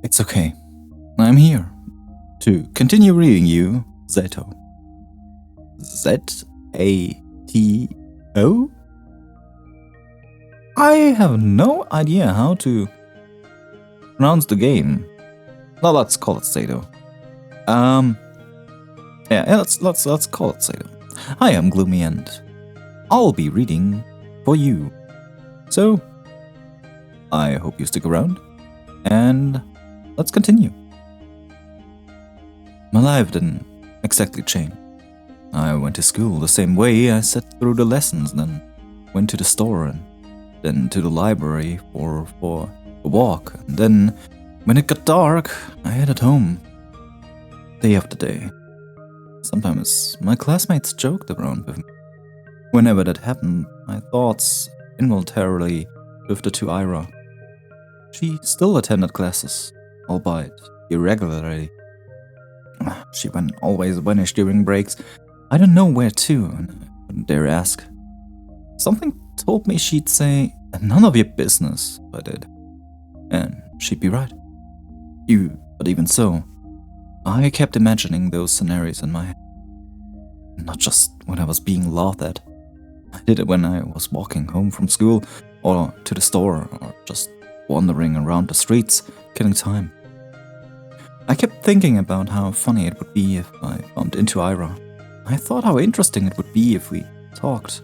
It's okay. I'm here to continue reading you Z.A.T.O. Z.A.T.O? I have no idea how to pronounce the game. No, let's call it Z.A.T.O. Let's call it Z.A.T.O. Hi, I'm Gloomy and I'll be reading for you. So, I hope you stick around and let's continue. My life didn't exactly change. I went to school the same way. I sat through the lessons, then went to the store, and then to the library for a walk. And then, when it got dark, I headed home. Day after day. Sometimes my classmates joked around with me. Whenever that happened, my thoughts involuntarily drifted to Ira. She still attended classes, albeit irregularly. She always vanished during breaks. I don't know where to, and I couldn't dare ask. Something told me she'd say, "None of your business," if I did. And she'd be right. But even so, I kept imagining those scenarios in my head. Not just when I was being laughed at. I did it when I was walking home from school, or to the store, or just wandering around the streets, killing time. I kept thinking about how funny it would be if I bumped into Ira. I thought how interesting it would be if we talked.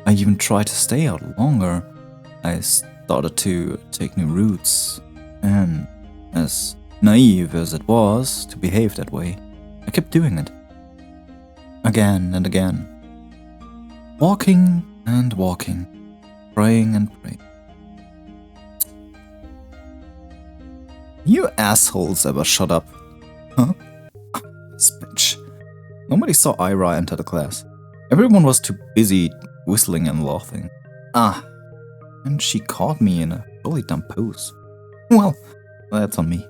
I even tried to stay out longer. I started to take new routes, and as naive as it was to behave that way, I kept doing it. Again and again. Walking and walking, praying and praying. You assholes ever shut up? Huh? This bitch. Nobody saw Ira enter the class. Everyone was too busy whistling and laughing. And she caught me in a really dumb pose. Well, that's on me.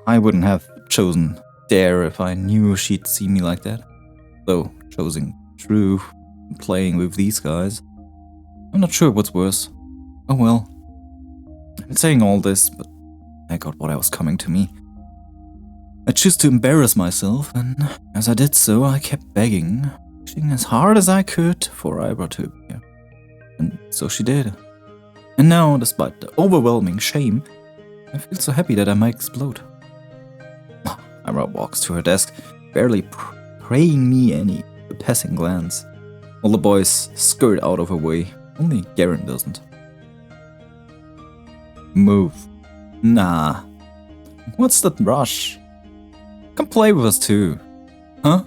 I wouldn't have chosen dare if I knew she'd see me like that. Though, choosing true and playing with these guys, I'm not sure what's worse. Oh well. I'm saying all this, but I got what I was coming to me. I chose to embarrass myself, and as I did so, I kept begging, pushing as hard as I could for Ira to appear. And so she did. And now, despite the overwhelming shame, I feel so happy that I might explode. Ira walks to her desk, barely paying me any passing glance. All the boys skirt out of her way, only Garen doesn't. Move. Nah. What's that rush? Come play with us too. Huh?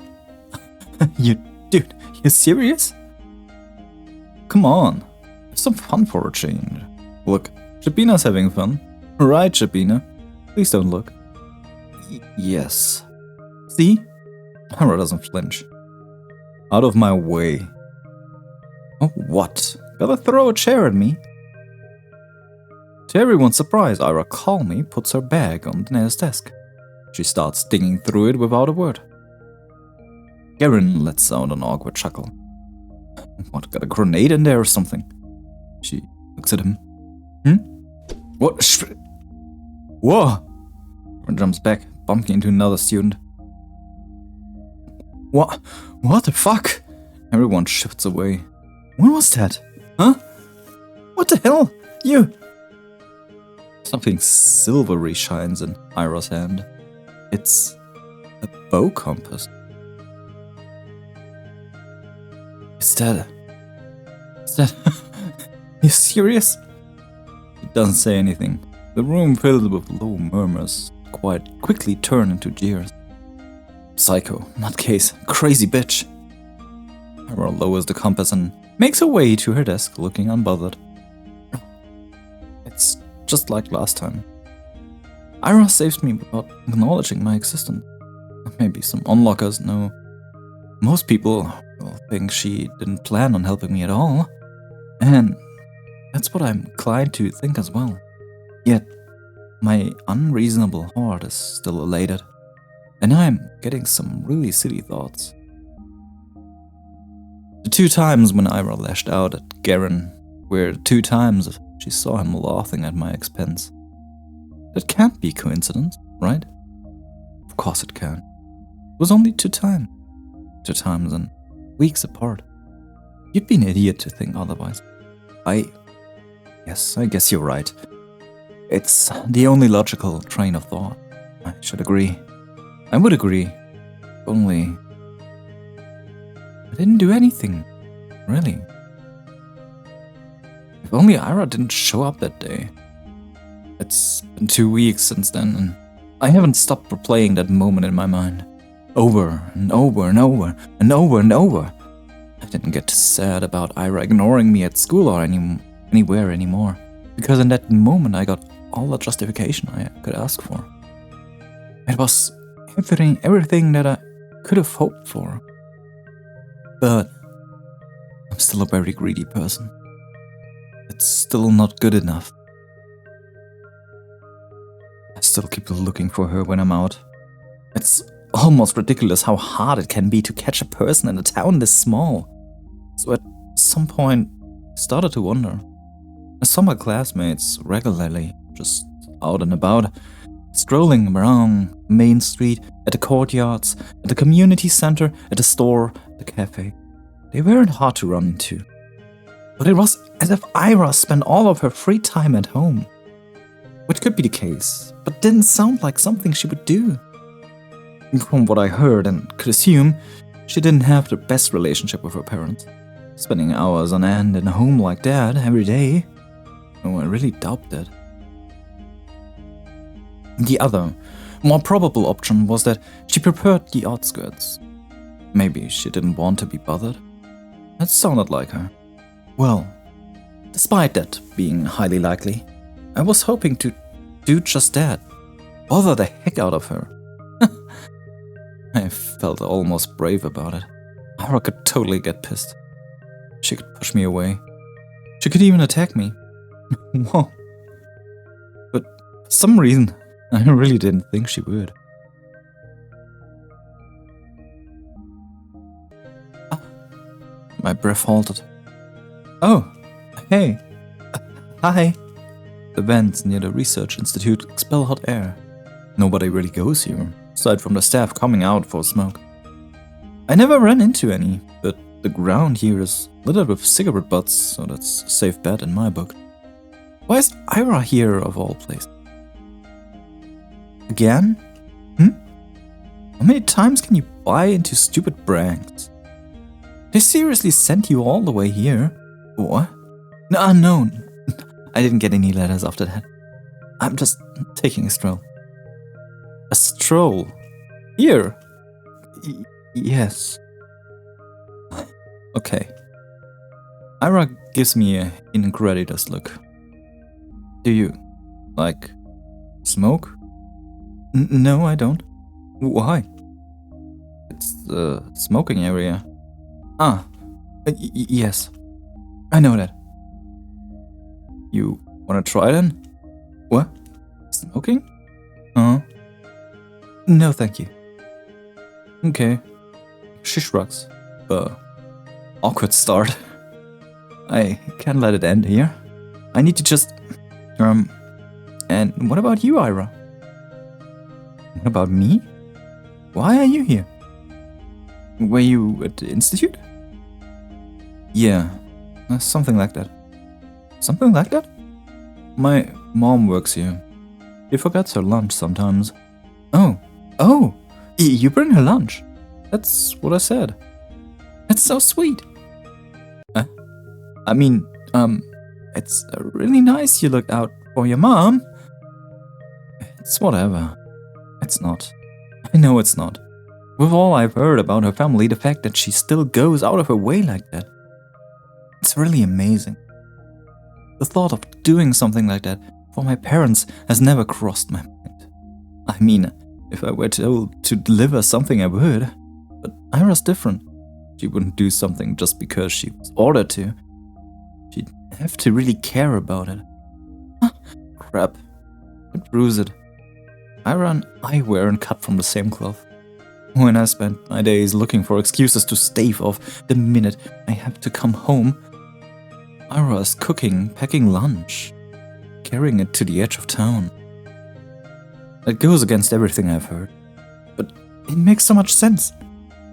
Dude, you serious? Come on. Have some fun for a change. Look, Shabina's having fun. Right, Shabina? Please don't look. Yes. See? Ira doesn't flinch. Out of my way. Oh, what? Gotta throw a chair at me? To everyone's surprise, Ira calmly puts her bag on Danae's desk. She starts digging through it without a word. Garen lets out an awkward chuckle. What, got a grenade in there or something? She looks at him. What? Whoa! Garen jumps back, bumping into another student. What the fuck? Everyone shifts away. What was that? Huh? What the hell? You... Something silvery shines in Ira's hand. It's a bow compass. Is that... You serious? She doesn't say anything. The room filled with low murmurs quite quickly turn into jeers. Psycho, nutcase, crazy bitch. Ira lowers the compass and makes her way to her desk, looking unbothered. It's just like last time. Ira saves me without acknowledging my existence. Maybe some onlookers know. Most people will think she didn't plan on helping me at all. And that's what I'm inclined to think as well. Yet, my unreasonable heart is still elated. And I'm getting some really silly thoughts. The 2 times when Ira lashed out at Garen were 2 times she saw him laughing at my expense. That can't be coincidence, right? Of course it can. It was only 2 times. 2 times and weeks apart. You'd be an idiot to think otherwise. Yes, I guess you're right. It's the only logical train of thought. I should agree. I would agree. Only I didn't do anything, really. If only Ira didn't show up that day. It's been 2 weeks since then, and I haven't stopped replaying that moment in my mind. Over and over and over and over and over. I didn't get sad about Ira ignoring me at school or anywhere anymore, because in that moment I got all the justification I could ask for. It was everything that I could have hoped for. But I'm still a very greedy person. It's still not good enough. I still keep looking for her when I'm out. It's almost ridiculous how hard it can be to catch a person in a town this small. So at some point, I started to wonder. I saw my classmates regularly, just out and about, strolling around Main Street, at the courtyards, at the community center, at the store, the cafe. They weren't hard to run into. But it was as if Ira spent all of her free time at home. Which could be the case, but didn't sound like something she would do. From what I heard and could assume, she didn't have the best relationship with her parents. Spending hours on end in a home like that every day? No, I really doubt that. The other, more probable option was that she preferred the outskirts. Maybe she didn't want to be bothered. That sounded like her. Well, despite that being highly likely, I was hoping to do just that. Bother the heck out of her. I felt almost brave about it. Ira could totally get pissed. She could push me away. She could even attack me. Whoa. But for some reason, I really didn't think she would. My breath halted. Oh, hey. Hi. The vents near the research institute expel hot air. Nobody really goes here, aside from the staff coming out for a smoke. I never ran into any, but the ground here is littered with cigarette butts, so that's a safe bet in my book. Why is Ira here of all places? Again? How many times can you buy into stupid pranks? They seriously sent you all the way here? What? No, I didn't get any letters after that. I'm just taking a stroll. A stroll? Here? Yes. Okay. Ira gives me an incredulous look. Do you, like, smoke? No, I don't. Why? It's the smoking area. Yes. I know that. You wanna try then? What? Smoking? No, thank you. Okay. She shrugs. Awkward start. I can't let it end here. I need to just... And what about you, Ira? What about me? Why are you here? Were you at the institute? Yeah, something like that. Something like that? My mom works here. She forgets her lunch sometimes. Oh, you bring her lunch? That's what I said. That's so sweet. I mean, it's really nice you looked out for your mom. It's whatever. It's not. I know it's not. With all I've heard about her family, the fact that she still goes out of her way like that, it's really amazing. The thought of doing something like that for my parents has never crossed my mind. I mean, if I were told to deliver something, I would. But Ira's different. She wouldn't do something just because she was ordered to. She'd have to really care about it. Crap. I'd bruise it. Ira and I weren't cut from the same cloth. When I spent my days looking for excuses to stave off the minute I have to come home, Ira is cooking, packing lunch, carrying it to the edge of town. That goes against everything I've heard. But it makes so much sense.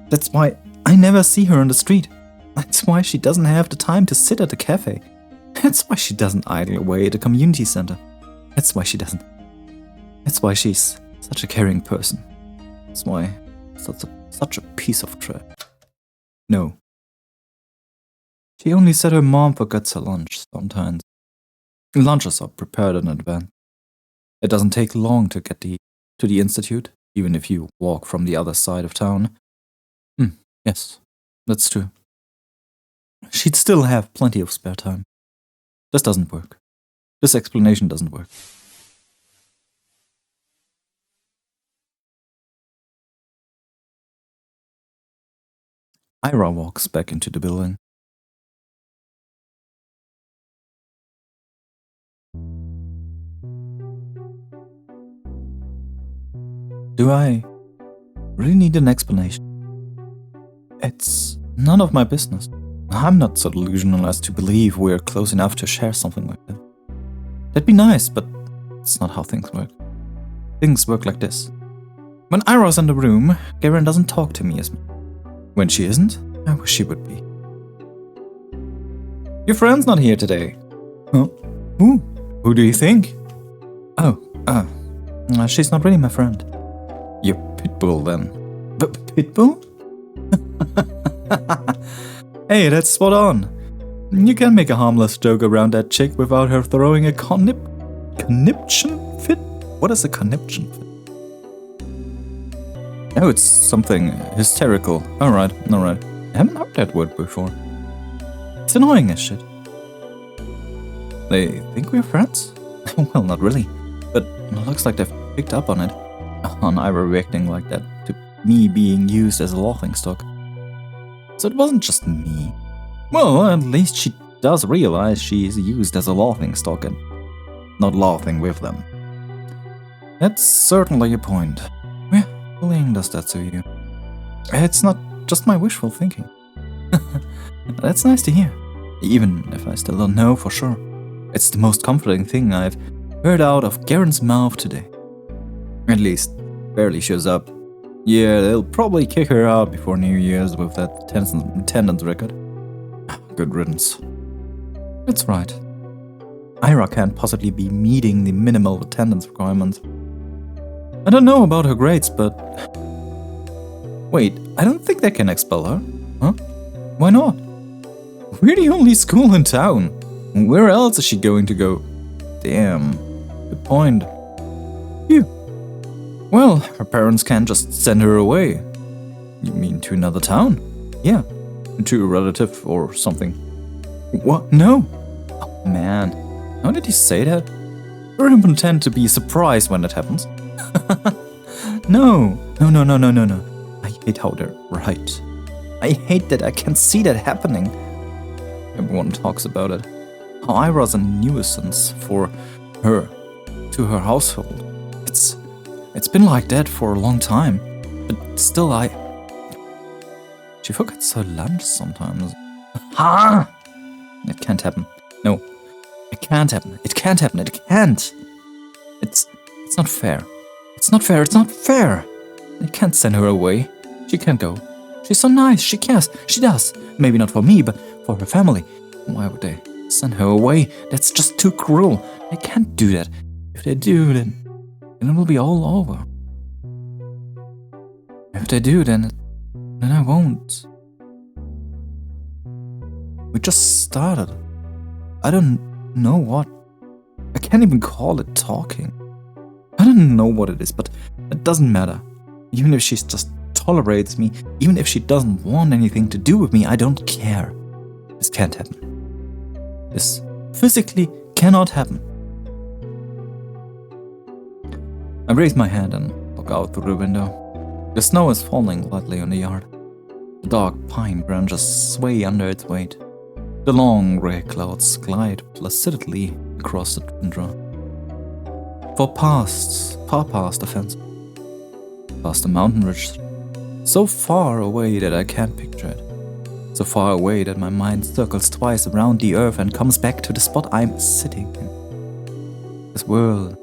That's why I never see her on the street. That's why she doesn't have the time to sit at a cafe. That's why she doesn't idle away at a community center. That's why she doesn't. That's why she's such a caring person. That's why such a piece of trash. No. She only said her mom forgets her lunch sometimes. Lunches are prepared in advance. It doesn't take long to get to the institute, even if you walk from the other side of town. Yes, that's true. She'd still have plenty of spare time. This doesn't work. This explanation doesn't work. Ira walks back into the building. Do I really need an explanation? It's none of my business. I'm not so delusional as to believe we're close enough to share something like that. That'd be nice, but it's not how things work. Things work like this. When Ira's in the room, Garen doesn't talk to me as much. When she isn't, I wish she would be. Your friend's not here today. Huh? Who do you think? She's not really my friend. Your pitbull, then. Pitbull? Hey, that's spot on. You can make a harmless joke around that chick without her throwing a conniption fit? What is a conniption fit? Oh, it's something hysterical. Alright. I haven't heard that word before. It's annoying as shit. They think we're friends? Well, not really. But it looks like they've picked up on it. On Ira reacting like that to me being used as a laughingstock. So it wasn't just me. Well, at least she does realize she is used as a laughingstock and not laughing with them. That's certainly a point. Yeah, bullying does that to you. It's not just my wishful thinking. That's nice to hear, even if I still don't know for sure. It's the most comforting thing I've heard out of Garen's mouth today. At least, barely shows up. Yeah, they'll probably kick her out before New Year's with that attendance record. Good riddance. That's right. Ira can't possibly be meeting the minimal attendance requirements. I don't know about her grades, but... Wait, I don't think they can expel her. Huh? Why not? We're the only school in town. Where else is she going to go? Damn. Good point. Phew. Well, her parents can't just send her away. You mean to another town? Yeah. To a relative or something. What? No. Oh, man. How did you say that? Women tend to be surprised when it happens. No. I hate how they're right. I hate that I can see that happening. Everyone talks about it. How Ira's a nuisance for her, to her household. It's been like that for a long time. But still she forgets her lunch sometimes. Ha! It can't happen. No. It can't happen. It can't happen. It can't. It's not fair. It's not fair. It's not fair. I can't send her away. She can't go. She's so nice. She cares. She does. Maybe not for me, but for her family. Why would they send her away? That's just too cruel. They can't do that. If they do, then it will be all over. If they do, then I won't. We just started. I don't know what. I can't even call it talking. I don't know what it is, but it doesn't matter. Even if she just tolerates me, even if she doesn't want anything to do with me, I don't care. This can't happen. This physically cannot happen. I raise my hand and look out through the window. The snow is falling lightly on the yard. The dark pine branches sway under its weight. The long grey clouds glide placidly across the tundra. Far past the fence. Past the mountain ridge. So far away that I can't picture it. So far away that my mind circles twice around the earth and comes back to the spot I'm sitting in. This world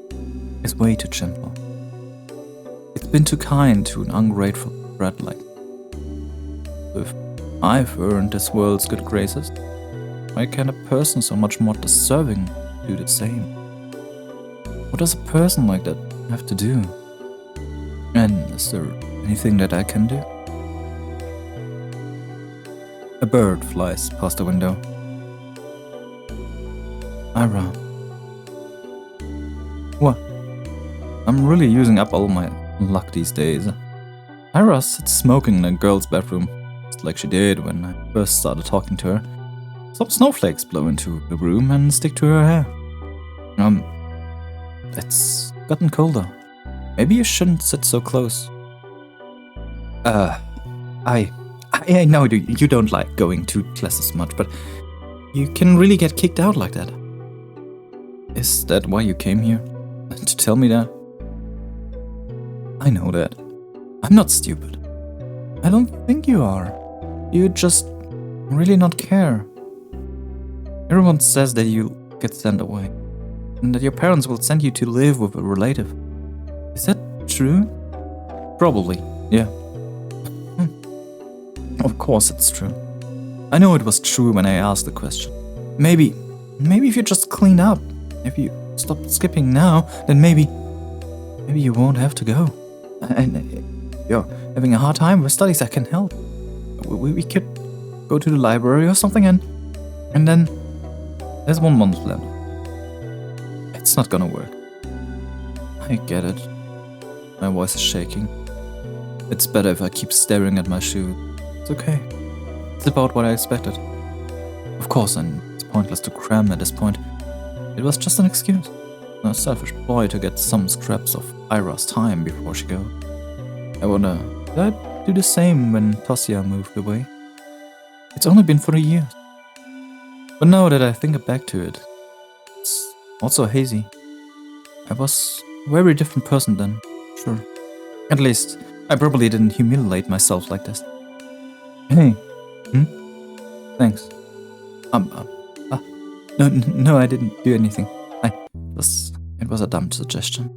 is way too gentle. been too kind to an ungrateful brat like me. If I've earned this world's good graces, why can't a person so much more deserving do the same? What does a person like that have to do? And is there anything that I can do? A bird flies past the window. Ira. What? I'm really using up all my luck these days. Ira sits smoking in a girl's bedroom, just like she did when I first started talking to her. Some snowflakes blow into the room and stick to her hair. It's gotten colder. Maybe you shouldn't sit so close. I know you don't like going to classes much, but you can really get kicked out like that. Is that why you came here? To tell me that? I know that. I'm not stupid. I don't think you are. You just really not care. Everyone says that you get sent away, and that your parents will send you to live with a relative. Is that true? Probably, yeah. Of course it's true. I know it was true when I asked the question. Maybe if you just clean up, if you stop skipping now, then maybe you won't have to go. And you're having a hard time with studies, I can help. We could go to the library or something, and then there's 1 month left. It's not gonna work. I get it. My voice is shaking. It's better if I keep staring at my shoe. It's okay. It's about what I expected. Of course, and it's pointless to cram at this point. It was just an excuse. A selfish ploy to get some scraps of Ira's time before she goes. I wonder, did I do the same when Asya moved away? It's only been 3 years. But now that I think back to it, it's also hazy. I was a very different person then, sure. At least, I probably didn't humiliate myself like this. Hey. Thanks. No, I didn't do anything. It was a dumb suggestion.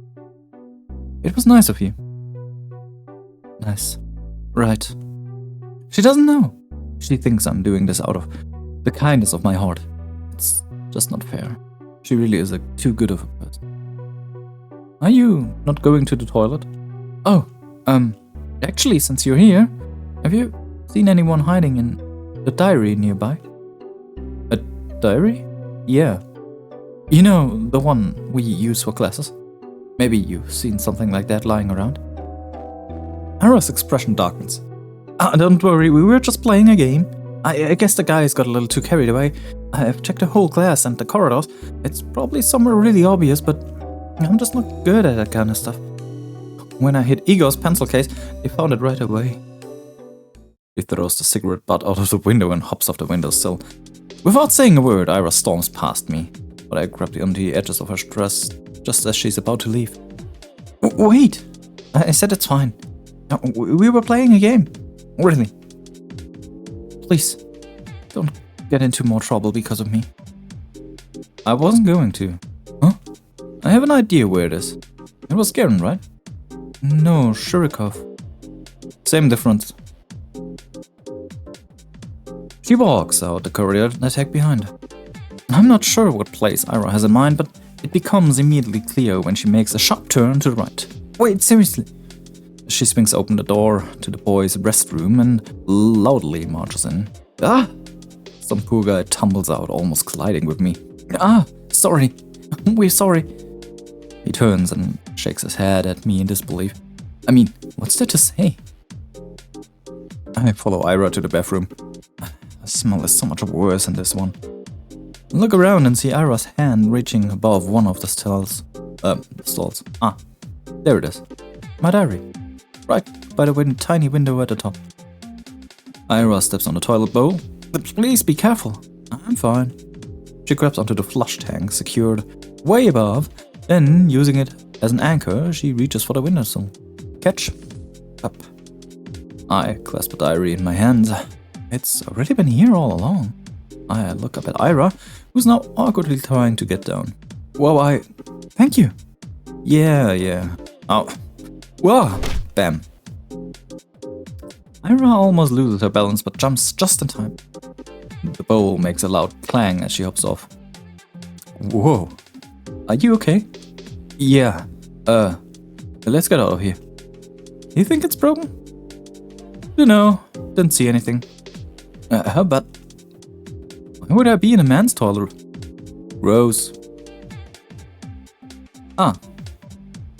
It was nice of you. Nice. Right. She doesn't know. She thinks I'm doing this out of the kindness of my heart. It's just not fair. She really is too good of a person. Are you not going to the toilet? Oh, actually, since you're here, have you seen anyone hiding in the diary nearby? A diary? Yeah. You know, the one we use for classes? Maybe you've seen something like that lying around? Ira's expression darkens. Don't worry, we were just playing a game. I guess the guys got a little too carried away. I've checked the whole class and the corridors. It's probably somewhere really obvious, but I'm just not good at that kind of stuff. When I hit Igor's pencil case, they found it right away. He throws the cigarette butt out of the window and hops off the windowsill. Without saying a word, Ira storms past me, but I grab onto the edges of her dress just as she's about to leave. Wait! I said it's fine. We were playing a game. Really. Please, don't get into more trouble because of me. I wasn't going to. Huh? I have an idea where it is. It was Garen, right? No, Shurikov. Same difference. She walks out the corridor and I tag behind her. I'm not sure what place Ira has in mind, but it becomes immediately clear when she makes a sharp turn to the right. Wait, seriously? She swings open the door to the boys' restroom and loudly marches in. Ah! Some poor guy tumbles out, almost colliding with me. Ah, sorry. We're sorry. He turns and shakes his head at me in disbelief. I mean, what's there to say? I follow Ira to the bathroom. The smell is so much worse in this one. I look around and see Ira's hand reaching above one of the stalls. Ah, there it is. My diary. Right by the tiny window at the top. Ira steps on the toilet bowl. Please be careful. I'm fine. She grabs onto the flush tank secured way above, then using it as an anchor, she reaches for the windowsill. Catch. Up. I clasp the diary in my hands. It's already been here all along. I look up at Ira, who's now awkwardly trying to get down. Whoa, thank you. Yeah. Oh. Whoa, Bam. Ira almost loses her balance but jumps just in time. The bowl makes a loud clang as she hops off. Whoa. Are you okay? Yeah. Let's get out of here. You think it's broken? No, didn't see anything. How about... Why would I be in a man's toilet? Gross. Ah.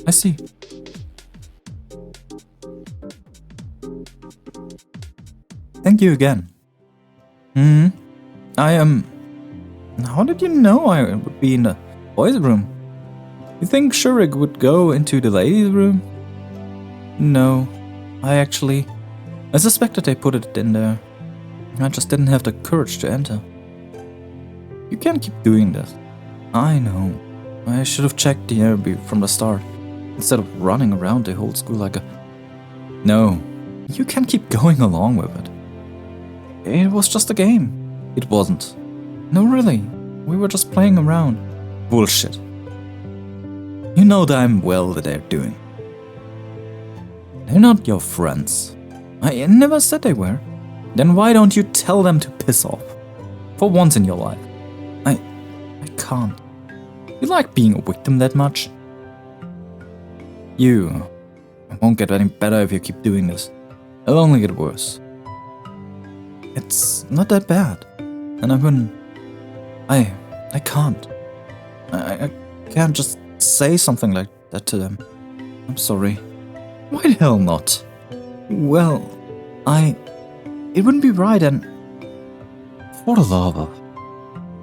I see. Thank you again. How did you know I would be in the boys' room? You think Shurik would go into the ladies' room? No, I suspected they put it in there. I just didn't have the courage to enter. You can't keep doing this. I know. I should have checked the air from the start, instead of running around the whole school like a... No, you can't keep going along with it. It was just a game. It wasn't. No, really. We were just playing around. Bullshit. You know damn well that they're doing. They're not your friends. I never said they were. Then why don't you tell them to piss off? For once in your life. I can't. You like being a victim that much? It won't get any better if you keep doing this. It'll only get worse. It's not that bad. And I wouldn't... I can't. I can't just say something like that to them. I'm sorry. Why the hell not? Well, it wouldn't be right and... For the love of...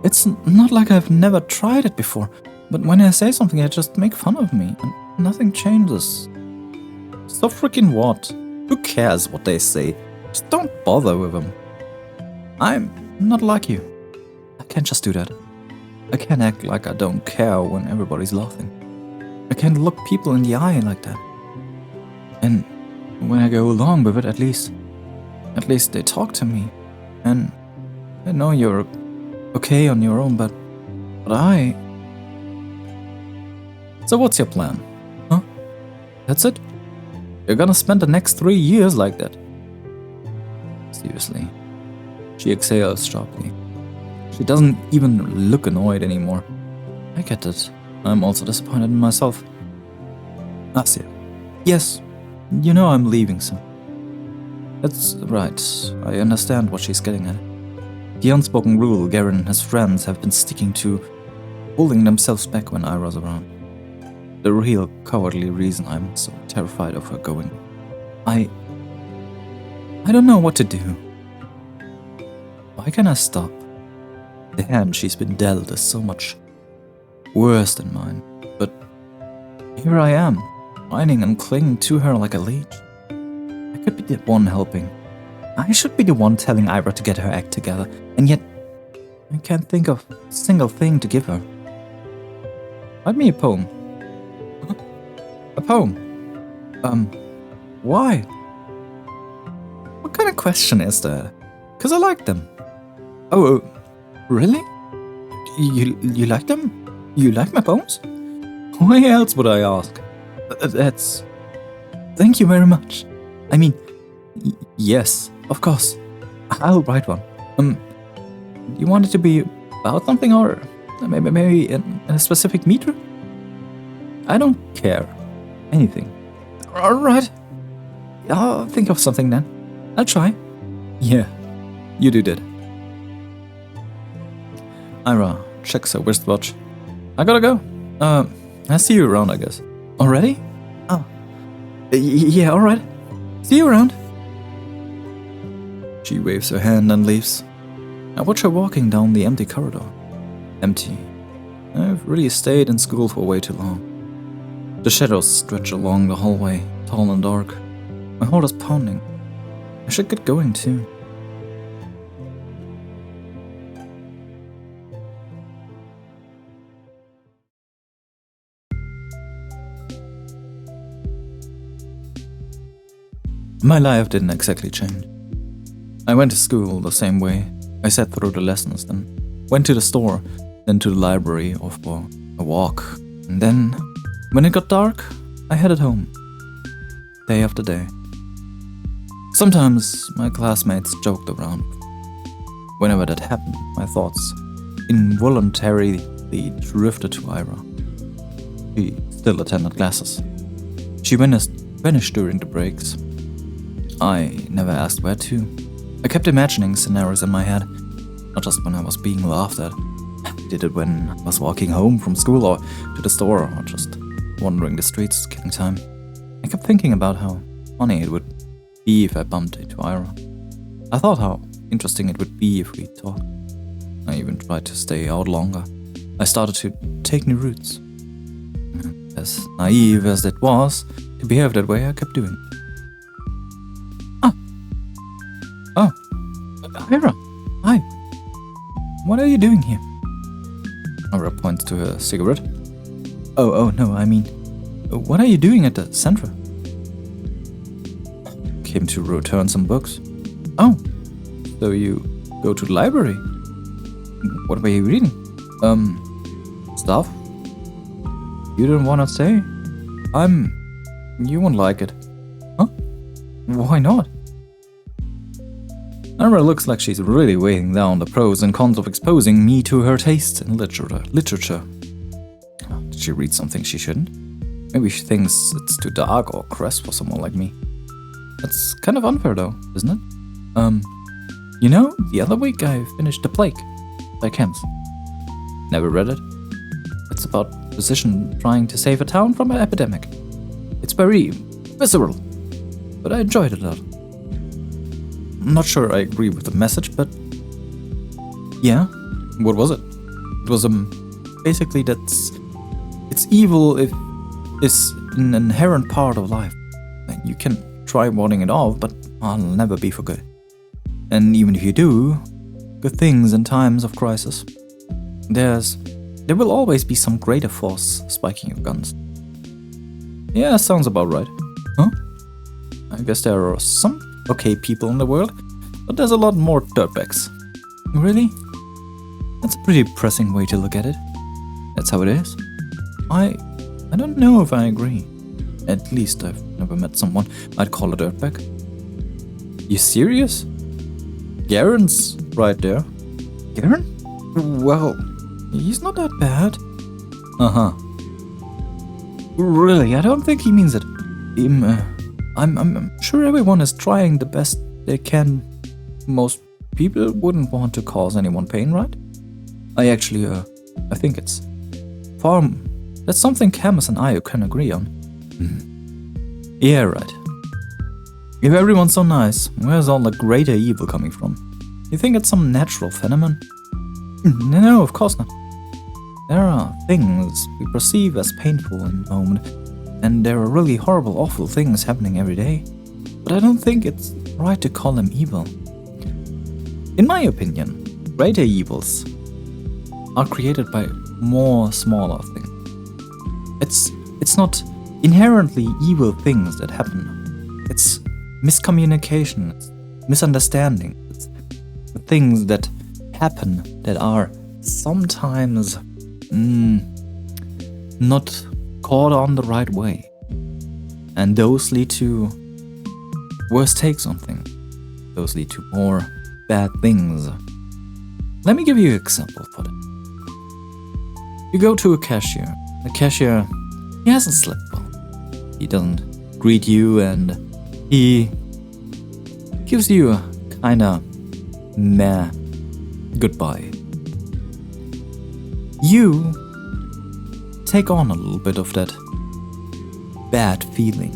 It's not like I've never tried it before, but when I say something, they just make fun of me, and nothing changes. So freaking what? Who cares what they say? Just don't bother with them. I'm not like you. I can't just do that. I can't act like I don't care when everybody's laughing. I can't look people in the eye like that. And when I go along with it, at least they talk to me. And I know you're okay on your own, but I... So what's your plan? Huh? That's it? You're gonna spend the next 3 years like that? Seriously. She exhales sharply. She doesn't even look annoyed anymore. I get it. I'm also disappointed in myself. Asya. Yes, you know I'm leaving soon. That's right. I understand what she's getting at. The unspoken rule Garen and his friends have been sticking to, holding themselves back when Ira's around. The real cowardly reason I'm so terrified of her going. I don't know what to do. Why can't I stop? The hand she's been dealt is so much worse than mine, but here I am, whining and clinging to her like a leech. I could be the one helping. I should be the one telling Ira to get her act together, and yet I can't think of a single thing to give her. Write me a poem. Huh? A poem? Why? What kind of question is that? 'Cause I like them. Oh, really? You like them? You like my poems? Why else would I ask? That's... Thank you very much. I mean, yes, of course. I'll write one. You want it to be about something or maybe in a specific meter? I don't care. Anything. Alright. I'll think of something then. I'll try. Yeah, you do that. Ira checks her wristwatch. I gotta go. I'll see you around, I guess. Already? Oh. Yeah, alright. See you around. She waves her hand and leaves. I watch her walking down the empty corridor. Empty. I've really stayed in school for way too long. The shadows stretch along the hallway, tall and dark. My heart is pounding. I should get going too. My life didn't exactly change. I went to school the same way. I sat through the lessons, then went to the store, then to the library or for a walk. And then, when it got dark, I headed home. day after day. Sometimes my classmates joked around. Whenever that happened, my thoughts involuntarily drifted to Ira. She still attended classes. She vanished during the breaks. I never asked where to. I kept imagining scenarios in my head, not just when I was being laughed at. I did it when I was walking home from school or to the store or just wandering the streets, killing time. I kept thinking about how funny it would be if I bumped into Ira. I thought how interesting it would be if we talked. I even tried to stay out longer. I started to take new routes. As naive as it was to behave that way, I kept doing it. Oh, Ira, hi. What are you doing here? Ira points to her cigarette. Oh no, I mean, what are you doing at the center? Came to return some books. Oh, so you go to the library? What were you reading? Stuff? You don't wanna say? You won't like it. Huh? Why not? Ira looks like she's really weighing down the pros and cons of exposing me to her tastes in literature. Did she read something she shouldn't? Maybe she thinks it's too dark or crass for someone like me. That's kind of unfair though, isn't it? The other week I finished The Plague by Kems. Never read it. It's about a physician trying to save a town from an epidemic. It's very visceral, but I enjoyed it a lot. I'm not sure I agree with the message, but yeah, what was it? It was basically it's evil if it's an inherent part of life. You can try warding it off, but I'll never be for good. And even if you do good things in times of crisis, there will always be some greater force spiking your guns. Yeah, sounds about right. Huh? I guess there are some okay people in the world, but there's a lot more dirtbags. Really? That's a pretty depressing way to look at it. That's how it is. I don't know if I agree. At least I've never met someone I'd call a dirtbag. You serious? Garen's right there. Garen? Well, he's not that bad. Uh-huh. Really, I don't think he means it. I'm sure everyone is trying the best they can. Most people wouldn't want to cause anyone pain, right? I think it's that's something Camus and I can agree on. Yeah, right. If everyone's so nice, where's all the greater evil coming from? You think it's some natural phenomenon? No, of course not. There are things we perceive as painful in the moment, and there are really horrible, awful things happening every day. But I don't think it's right to call them evil. In my opinion, greater evils are created by more smaller things. It's not inherently evil things that happen. It's miscommunication, it's misunderstanding. It's the things that happen that are sometimes not caught on the right way. And those lead to worse takes on things. Those lead to more bad things. Let me give you an example for that. You go to a cashier. The cashier, he hasn't slept well. He doesn't greet you and he gives you a kinda meh goodbye. You take on a little bit of that bad feeling.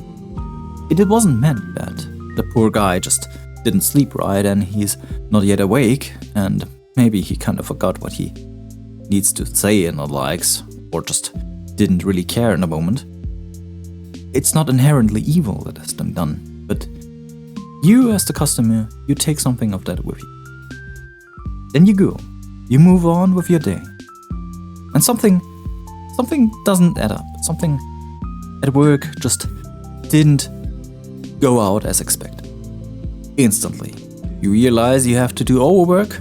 It wasn't meant bad. The poor guy just didn't sleep right and he's not yet awake and maybe he kind of forgot what he needs to say and the likes, or just didn't really care in the moment. It's not inherently evil that has been done, but you as the customer, you take something of that with you. Then you go, you move on with your day. And something doesn't add up. Something at work just didn't go out as expected. Instantly, you realize you have to do overwork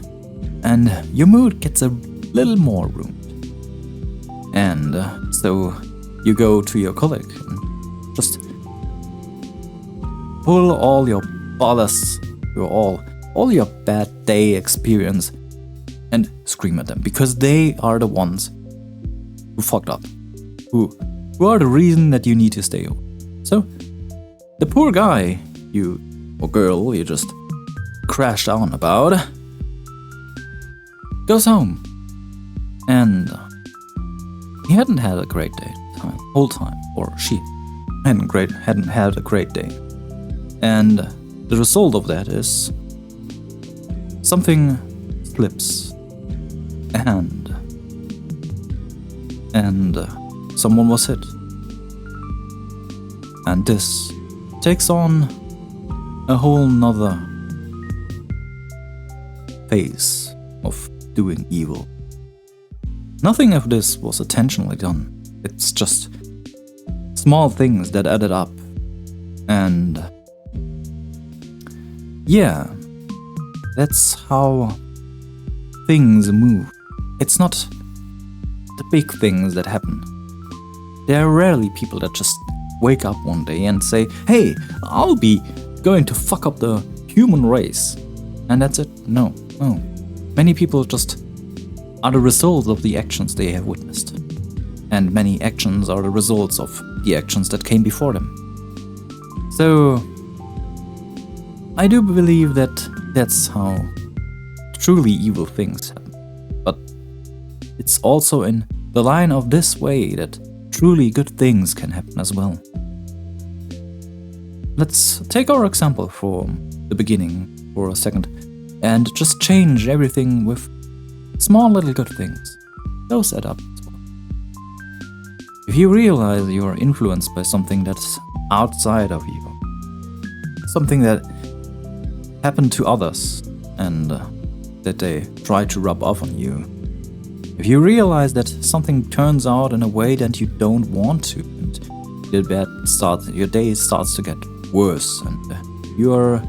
and your mood gets a little more ruined. And so you go to your colleague and just pull all your ballast, all your bad day experience, and scream at them, because they are the ones who fucked up, who are the reason that you need to stay home. So, the poor guy, or girl, you just crashed on about, goes home, and he hadn't had a great day whole time, or she hadn't had a great day, and the result of that is something slips, and someone was hit, and this takes on a whole nother phase of doing evil. Nothing of this was intentionally done. It's just small things that added up. And yeah, that's how things move. It's not the big things that happen. There are rarely people that just wake up one day and say, hey, I'll be going to fuck up the human race. And that's it. No. Many people just are the results of the actions they have witnessed. And many actions are the results of the actions that came before them. So, I do believe that that's how truly evil things happen. But it's also in the line of this way that truly good things can happen as well. Let's take our example from the beginning for a second and just change everything with small little good things. Those add up as well. If you realize you are influenced by something that's outside of you, something that happened to others and that they try to rub off on you, if you realize that something turns out in a way that you don't want to, and your day starts to get worse, and you're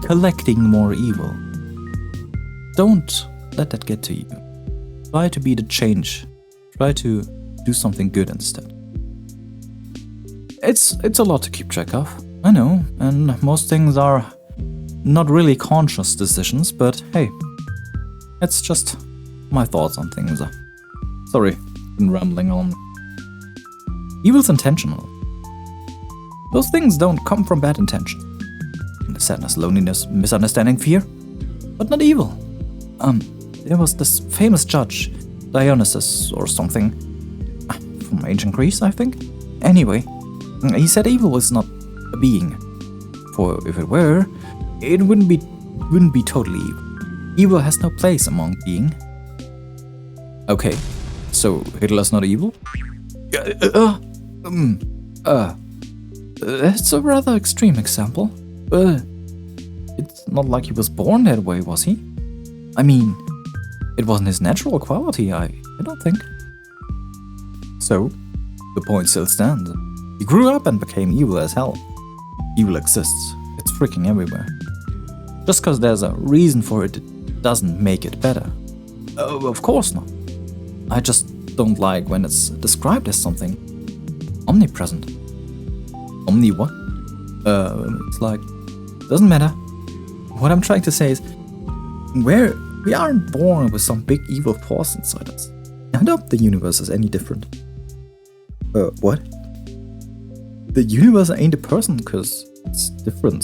collecting more evil, don't let that get to you. Try to be the change. Try to do something good instead. It's a lot to keep track of, I know, and most things are not really conscious decisions, but hey, it's just my thoughts on things. Sorry, been rambling on. Evil's intentional. Those things don't come from bad intention. Sadness, loneliness, misunderstanding, fear, but not evil. There was this famous judge, Dionysus or something, from ancient Greece, I think. Anyway, he said evil was not a being, for if it were, it wouldn't be totally evil. Evil has no place among being. Okay, so Hitler's not evil? That's a rather extreme example. It's not like he was born that way, was he? I mean, it wasn't his natural quality, I don't think. So, the point still stands. He grew up and became evil as hell. Evil exists. It's freaking everywhere. Just because there's a reason for it doesn't make it better. Of course not. I just don't like when it's described as something omnipresent. Omni what? It's like, doesn't matter. What I'm trying to say is, we aren't born with some big evil force inside us. I doubt the universe is any different. What? The universe ain't a person, because it's different.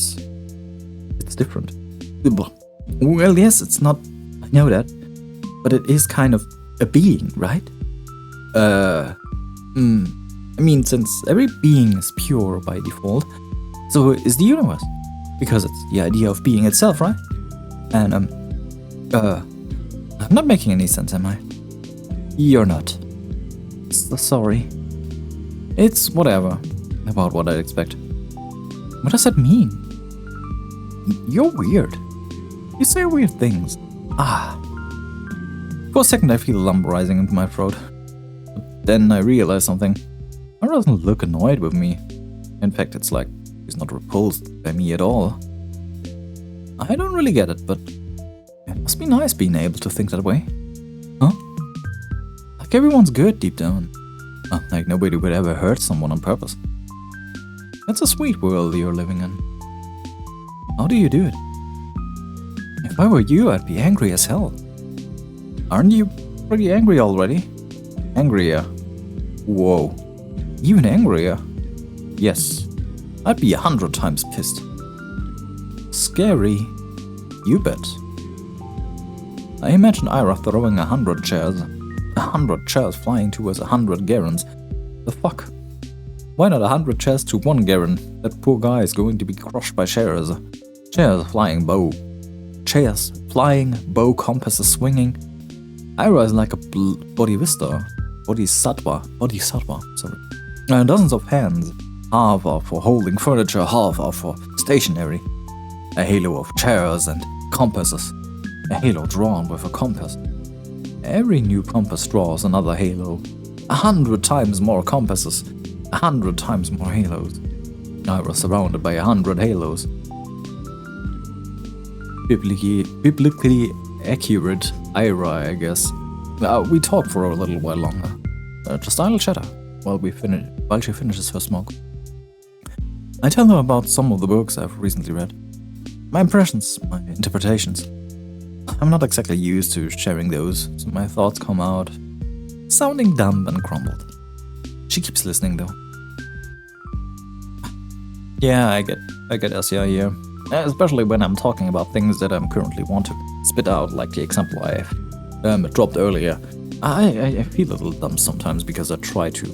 It's different. Well, yes, it's not, I know that, but it is kind of a being, right? I mean, since every being is pure by default, so is the universe, because it's the idea of being itself, right? And, I'm not making any sense, am I? You're not. Sorry. It's whatever, about what I'd expect. What does that mean? You're weird. You say weird things. For a second I feel lump rising into my throat. But then I realize something. Mara doesn't look annoyed with me. In fact, it's like she's not repulsed by me at all. I don't really get it, but it must be nice being able to think that way. Huh? Like everyone's good deep down. Like nobody would ever hurt someone on purpose. That's a sweet world you're living in. How do you do it? If I were you, I'd be angry as hell. Aren't you pretty angry already? Angrier. Whoa. Even angrier? Yes. I'd be 100 times pissed. Scary? You bet. I imagine Ira throwing 100 chairs. 100 chairs flying towards 100 Garens. The fuck? Why not 100 chairs to 1 Garen? That poor guy is going to be crushed by chairs. Chairs flying bow. Chairs flying, bow compasses swinging. Ira is like a bodhisattva, sorry. Dozens of hands. Half are for holding furniture, half are for stationery. A halo of chairs and compasses. A halo drawn with a compass. Every new compass draws another halo. 100 times more compasses. 100 times more halos. I was surrounded by 100 halos. Biblically accurate Ira, I guess. We talk for a little while longer. Just idle chatter while she finishes her smoke. I tell her about some of the books I've recently read. My impressions, my interpretations. I'm not exactly used to sharing those, so my thoughts come out sounding dumb and crumbled. She keeps listening though. Yeah, I get Asya here. Especially when I'm talking about things that I currently want to spit out, like the example I dropped earlier. I feel a little dumb sometimes because I try to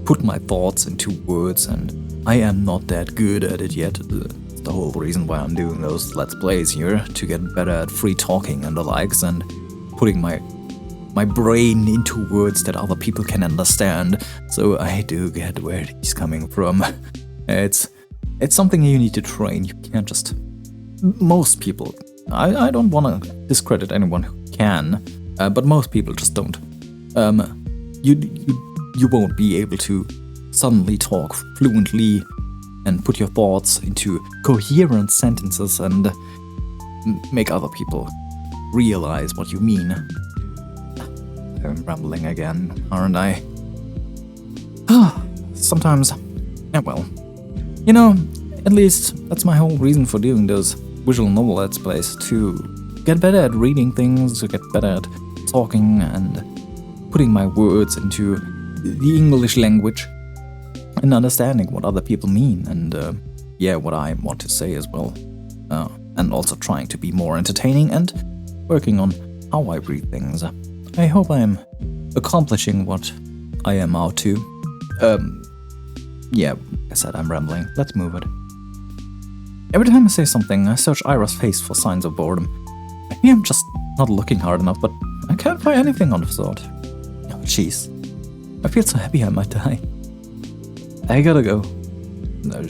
put my thoughts into words and I am not that good at it yet. It's the whole reason why I'm doing those Let's Plays here, to get better at free talking and the likes and putting my brain into words that other people can understand. So I do get where he's coming from. It's something you need to train. You can't just... Most people... I don't want to discredit anyone who can, but most people just don't. You won't be able to suddenly talk fluently and put your thoughts into coherent sentences and make other people realize what you mean. I'm rambling again, aren't I? Sometimes... Yeah, well... You know, at least that's my whole reason for doing those visual novel Let's Plays, to get better at reading things, to get better at talking and putting my words into the English language and understanding what other people mean and, what I want to say as well. And also trying to be more entertaining and working on how I read things. I hope I'm accomplishing what I am out to. Yeah, like I said, I'm rambling. Let's move it. Every time I say something, I search Ira's face for signs of boredom. Maybe I'm just not looking hard enough, but I can't find anything of the sort. Oh, jeez. I feel so happy I might die. I gotta go.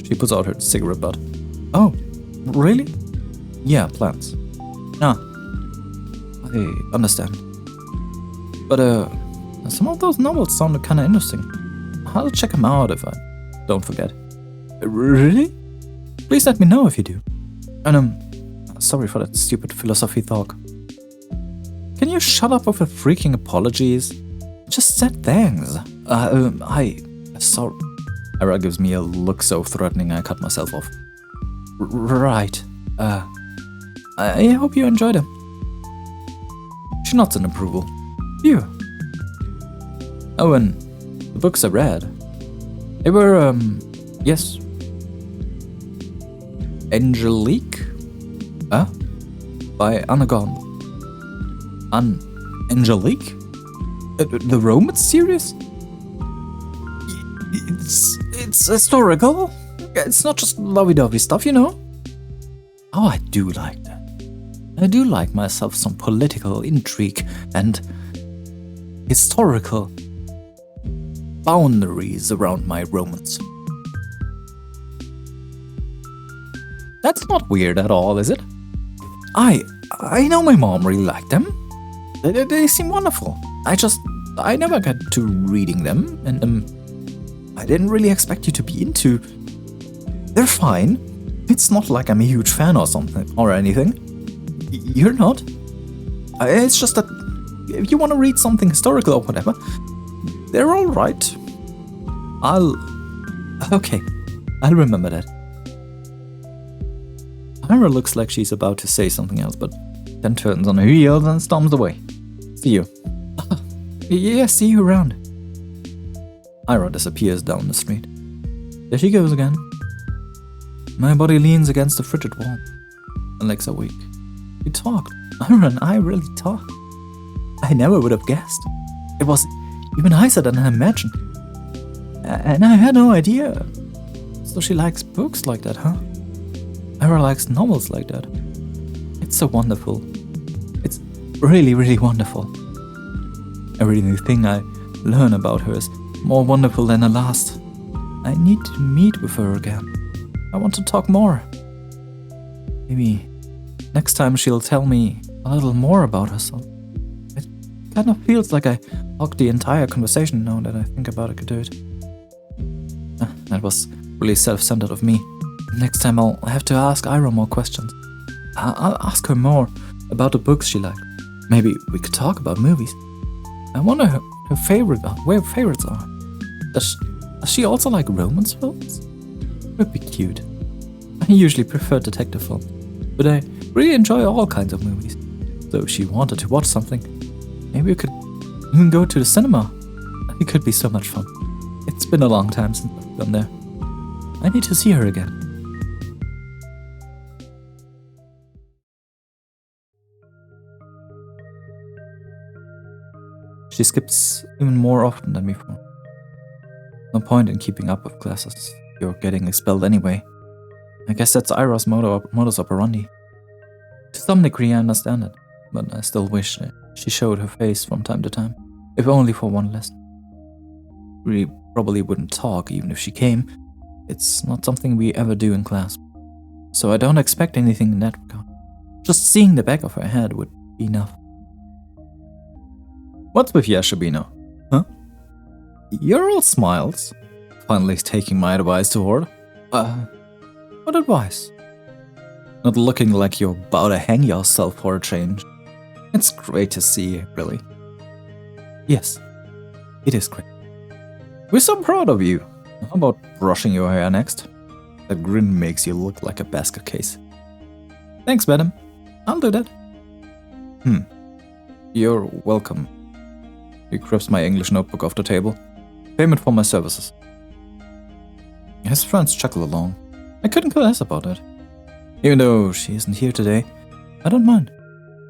She puts out her cigarette butt. Oh, really? Yeah, plans. Ah, I understand. But, some of those novels sounded kinda interesting. I'll check them out if I don't forget. Really? Please let me know if you do. And sorry for that stupid philosophy talk. Can you shut up with the freaking apologies? Just said thanks. Sorry. Ira gives me a look so threatening I cut myself off. Right. I hope you enjoyed them. She nods in approval. Phew. Oh, and the books I read. They were, yes. Angelique? By Anagon. Angelique? The romance series? It's historical. It's not just lovey-dovey stuff, you know? Oh, I do like that. I do like myself some political intrigue and historical boundaries around my romance. That's not weird at all, is it? I know my mom really liked them. They seem wonderful. I never got to reading them, and I didn't really expect you to be into. They're fine. It's not like I'm a huge fan or something or anything. You're not. It's just that if you want to read something historical or whatever, they're all right. Okay. I'll remember that. Ira looks like she's about to say something else, but then turns on her heels and storms away. See you. Yeah, see you around. Ira disappears down the street. There she goes again. My body leans against the frigid wall. My legs are weak. We talked. Ira and I really talked. I never would have guessed. It was even nicer than I imagined. And I had no idea. So she likes books like that, huh? Ira likes novels like that. It's so wonderful. It's really, really wonderful. Every new thing I learn about her is more wonderful than the last. I need to meet with her again. I want to talk more. Maybe next time she'll tell me a little more about herself. It kind of feels like I hogged the entire conversation now that I think about it, dude. That was really self-centered of me. Next time I'll have to ask Ira more questions. I'll ask her more about the books she liked. Maybe we could talk about movies. I wonder where her favorites are. Does she also like romance films? Would be cute. I usually prefer detective films, but I really enjoy all kinds of movies. So if she wanted to watch something, maybe we could even go to the cinema. It could be so much fun. It's been a long time since I've gone there. I need to see her again. She skips even more often than before. No point in keeping up with classes. You're getting expelled anyway. I guess that's Ira's modus operandi. To some degree I understand it, but I still wish she showed her face from time to time, if only for one lesson. We probably wouldn't talk even if she came. It's not something we ever do in class. So I don't expect anything in that regard. Just seeing the back of her head would be enough. What's with you, Shabino? Huh? You're all smiles. Finally taking my advice to heart. What advice? Not looking like you're about to hang yourself for a change. It's great to see you, really. Yes, it is great. We're so proud of you. How about brushing your hair next? That grin makes you look like a basket case. Thanks, madam. I'll do that. You're welcome. He grabs my English notebook off the table. Payment for my services. His friends chuckle along. I couldn't care less about that. Even though she isn't here today, I don't mind.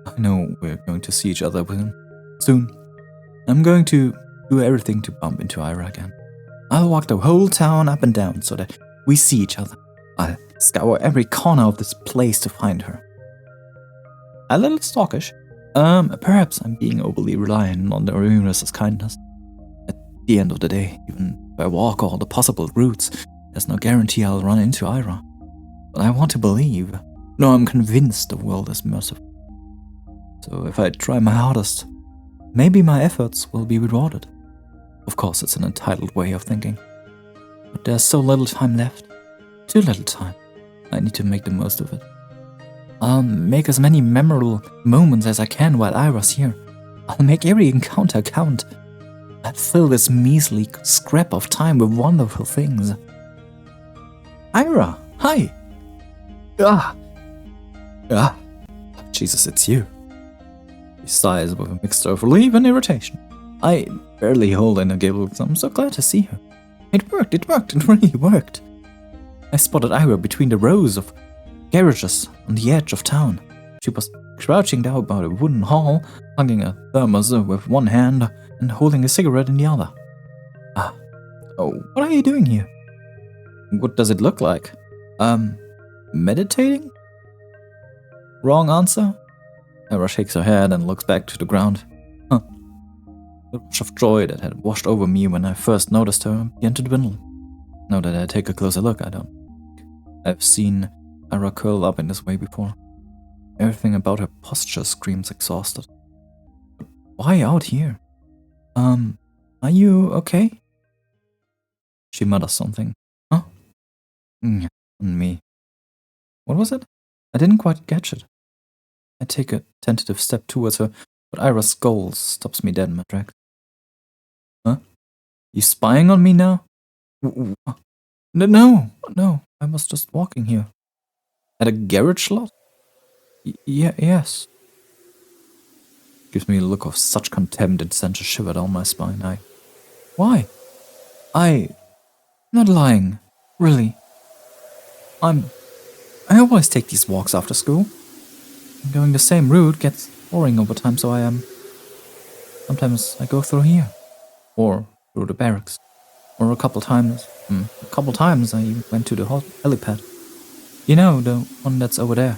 I know we're going to see each other soon. I'm going to do everything to bump into Ira again. I'll walk the whole town up and down so that we see each other. I'll scour every corner of this place to find her. A little stalkish. Perhaps I'm being overly reliant on the universe's kindness. At the end of the day, even if I walk all the possible routes, there's no guarantee I'll run into Ira. But I want to believe. No, I'm convinced the world is merciful. So if I try my hardest, maybe my efforts will be rewarded. Of course, it's an entitled way of thinking. But there's so little time left. Too little time. I need to make the most of it. I'll make as many memorable moments as I can while Ira's here. I'll make every encounter count. I'll fill this measly scrap of time with wonderful things. Ira, hi! Jesus, it's you. He sighs with a mixture of relief and irritation. I barely hold in a giggle, so I'm so glad to see her. It worked, it really worked. I spotted Ira between the rows of garages on the edge of town. She was crouching down by a wooden hall, hugging a thermos with one hand and holding a cigarette in the other. Oh, what are you doing here? What does it look like? Meditating? Wrong answer? Ira shakes her head and looks back to the ground. The rush of joy that had washed over me when I first noticed her began to dwindle. Now that I take a closer look, I've seen Ira curl up in this way before. Everything about her posture screams exhausted. But why out here? Are you okay? She mutters something. Huh? On me. What was it? I didn't quite catch it. I take a tentative step towards her, but Ira's scowl stops me dead in my tracks. Huh? You spying on me now? No, I was just walking here. At a garage lot? Yes. Gives me a look of such contempt it sends a shiver down my spine. Why? I'm not lying. Really. I always take these walks after school. Going the same route gets boring over time, so sometimes I go through here. Or through the barracks. Or a couple times I even went to the helipad. You know, the one that's over there.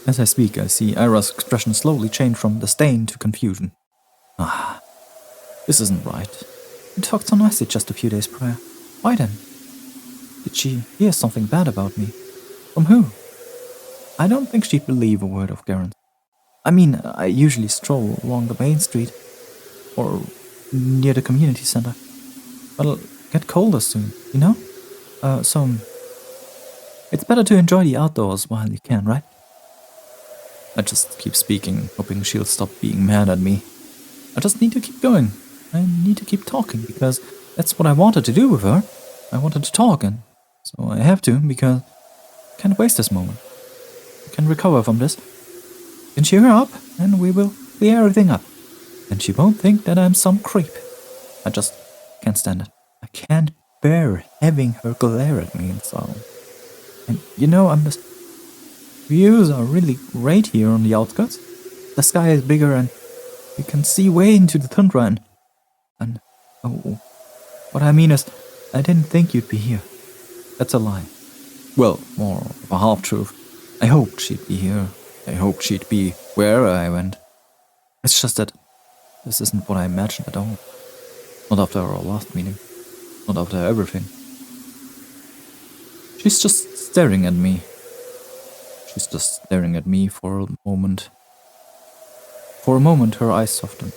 As I speak, I see Ira's expression slowly change from disdain to confusion. This isn't right. You talked so nicely just a few days prior. Why then? Did she hear something bad about me? From who? I don't think she'd believe a word of Garen's. I mean, I usually stroll along the main street, or near the community center. But it'll get colder soon, you know? So it's better to enjoy the outdoors while you can, right? I just keep speaking, hoping she'll stop being mad at me. I just need to keep going. I need to keep talking, because that's what I wanted to do with her. I wanted to talk, and so I have to, because I can't waste this moment. I can recover from this. Can cheer her up, and we will clear everything up. And she won't think that I'm some creep. I just can't stand it. I can't bear having her glare at me in silence. And you know, views are really great here on the outskirts. The sky is bigger and you can see way into the tundra and what I mean is, I didn't think you'd be here. That's a lie. Well, more of a half-truth. I hoped she'd be here. I hoped she'd be wherever I went. It's just that this isn't what I imagined at all. Not after our last meeting. Not after everything. She's just staring at me. She's just staring at me for a moment. For a moment, her eyes soften.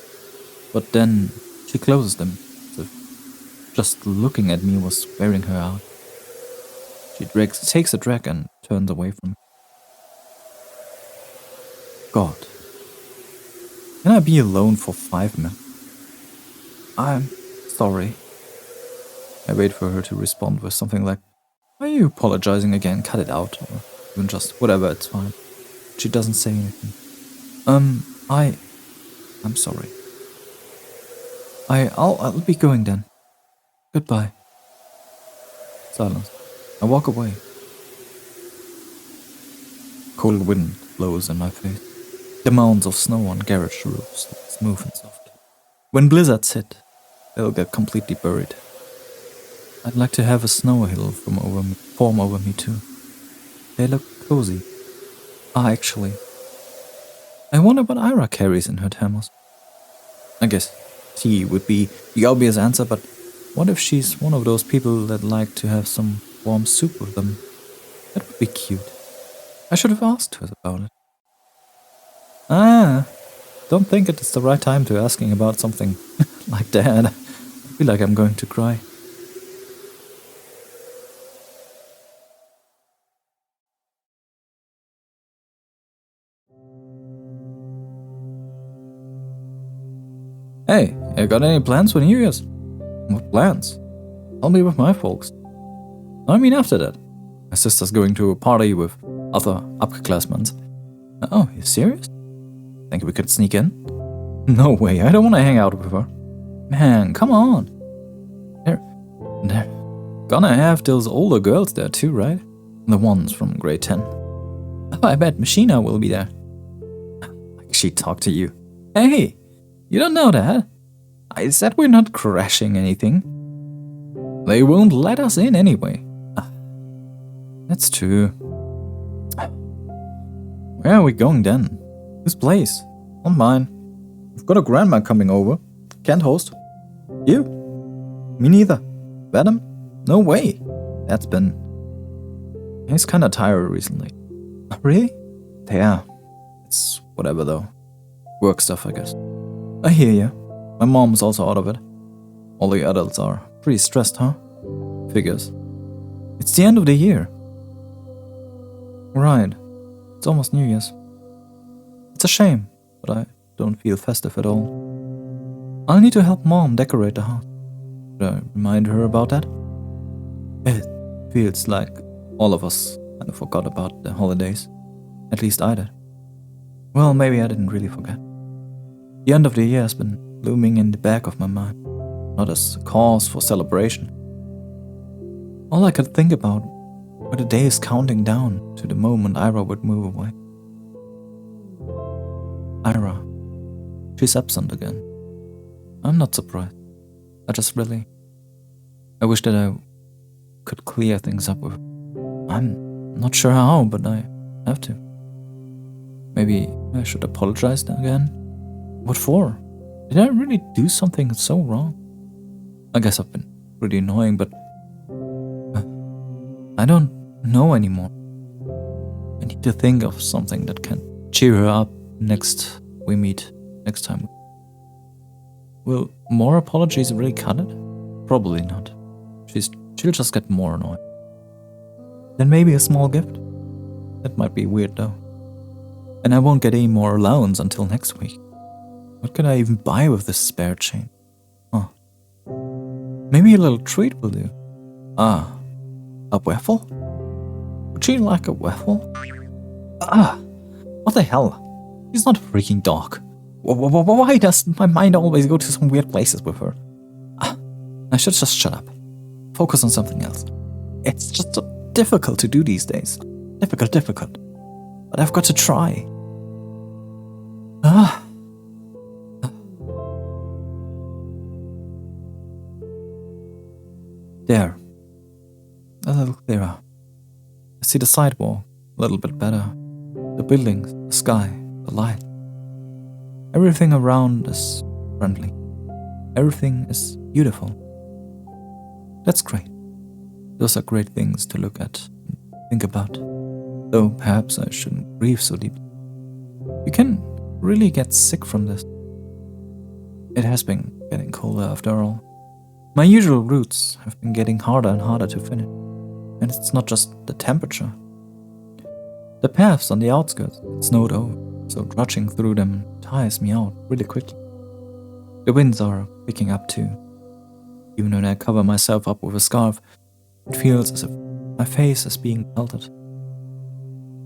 But then she closes them, as if just looking at me was wearing her out. She takes a drag and turns away from me. God. Can I be alone for 5 minutes? I'm sorry. I wait for her to respond with something like, "Are you apologizing again? Cut it out." Or even just, "Whatever, it's fine." She doesn't say anything. I'm sorry. I'll be going then. Goodbye. Silence. I walk away. Cold wind blows in my face. The mounds of snow on garage roofs, smooth and soft. When blizzards hit, they'll get completely buried. I'd like to have a snow hill form over me too. They look cozy. Actually, I wonder what Ira carries in her thermos. I guess tea would be the obvious answer, but what if she's one of those people that like to have some warm soup with them? That would be cute. I should have asked her about it. Don't think it is the right time to asking about something like that. I feel like I'm going to cry. Hey, you got any plans for New Year's? What plans? I'll be with my folks. I mean after that. My sister's going to a party with other upperclassmen. Oh, you serious? Think we could sneak in? No way, I don't want to hang out with her. Man, come on. They're gonna have those older girls there too, right? The ones from grade 10. Oh, I bet Machina will be there. Like she talked to you. Hey, you don't know that? I said we're not crashing anything. They won't let us in anyway. That's true. Where are we going then? Whose place? Not mine. We've got a grandma coming over. Can't host. You? Me neither. Venom? No way. That's been... He's kinda tired recently. Really? Yeah. It's whatever though. Work stuff, I guess. I hear ya. My mom's also out of it. All the adults are pretty stressed, huh? Figures. It's the end of the year. Right. It's almost New Year's. It's a shame, but I don't feel festive at all. I'll need to help Mom decorate the house. Should I remind her about that? It feels like all of us kind of forgot about the holidays. At least I did. Well, maybe I didn't really forget. The end of the year has been looming in the back of my mind, not as a cause for celebration. All I could think about were the days counting down to the moment Ira would move away. Ira. She's absent again. I'm not surprised. I wish that I could clear things up with her. I'm not sure how, but I have to. Maybe I should apologize again? What for? Did I really do something so wrong? I guess I've been pretty annoying, but I don't know anymore. I need to think of something that can cheer her up next time. Will more apologies really cut it? Probably not. She'll just get more annoyed. Then maybe a small gift? That might be weird though. And I won't get any more allowance until next week. What can I even buy with this spare change? Huh. Maybe a little treat will do. Ah, a waffle? Would she like a waffle? Ah, what the hell? She's not a freaking dog. Why does my mind always go to some weird places with her? Ah, I should just shut up. Focus on something else. It's just so difficult to do these days. Difficult. But I've got to try. Ah. There. A little clearer. I see the sidewalk a little bit better. The buildings, the sky, the light. Everything around is friendly. Everything is beautiful. That's great. Those are great things to look at and think about. Though perhaps I shouldn't grieve so deeply. You can really get sick from this. It has been getting colder after all. My usual routes have been getting harder and harder to finish. And it's not just the temperature. The paths on the outskirts snowed over, so trudging through them tires me out really quickly. The winds are picking up too. Even when I cover myself up with a scarf, it feels as if my face is being pelted.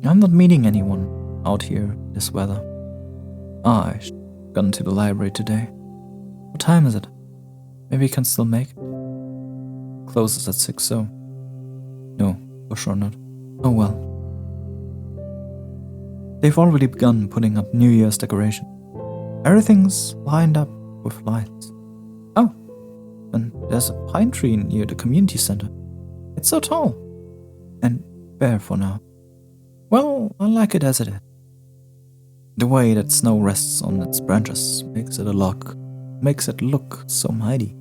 I'm not meeting anyone out here in this weather. I should have gone to the library today. What time is it? Maybe I can still make it. Closes at 6, so... No, for sure not. Oh well. They've already begun putting up New Year's decorations. Everything's lined up with lights. Oh, and there's a pine tree near the community center. It's so tall. And bare for now. Well, I like it as it is. The way that snow rests on its branches makes it look so mighty.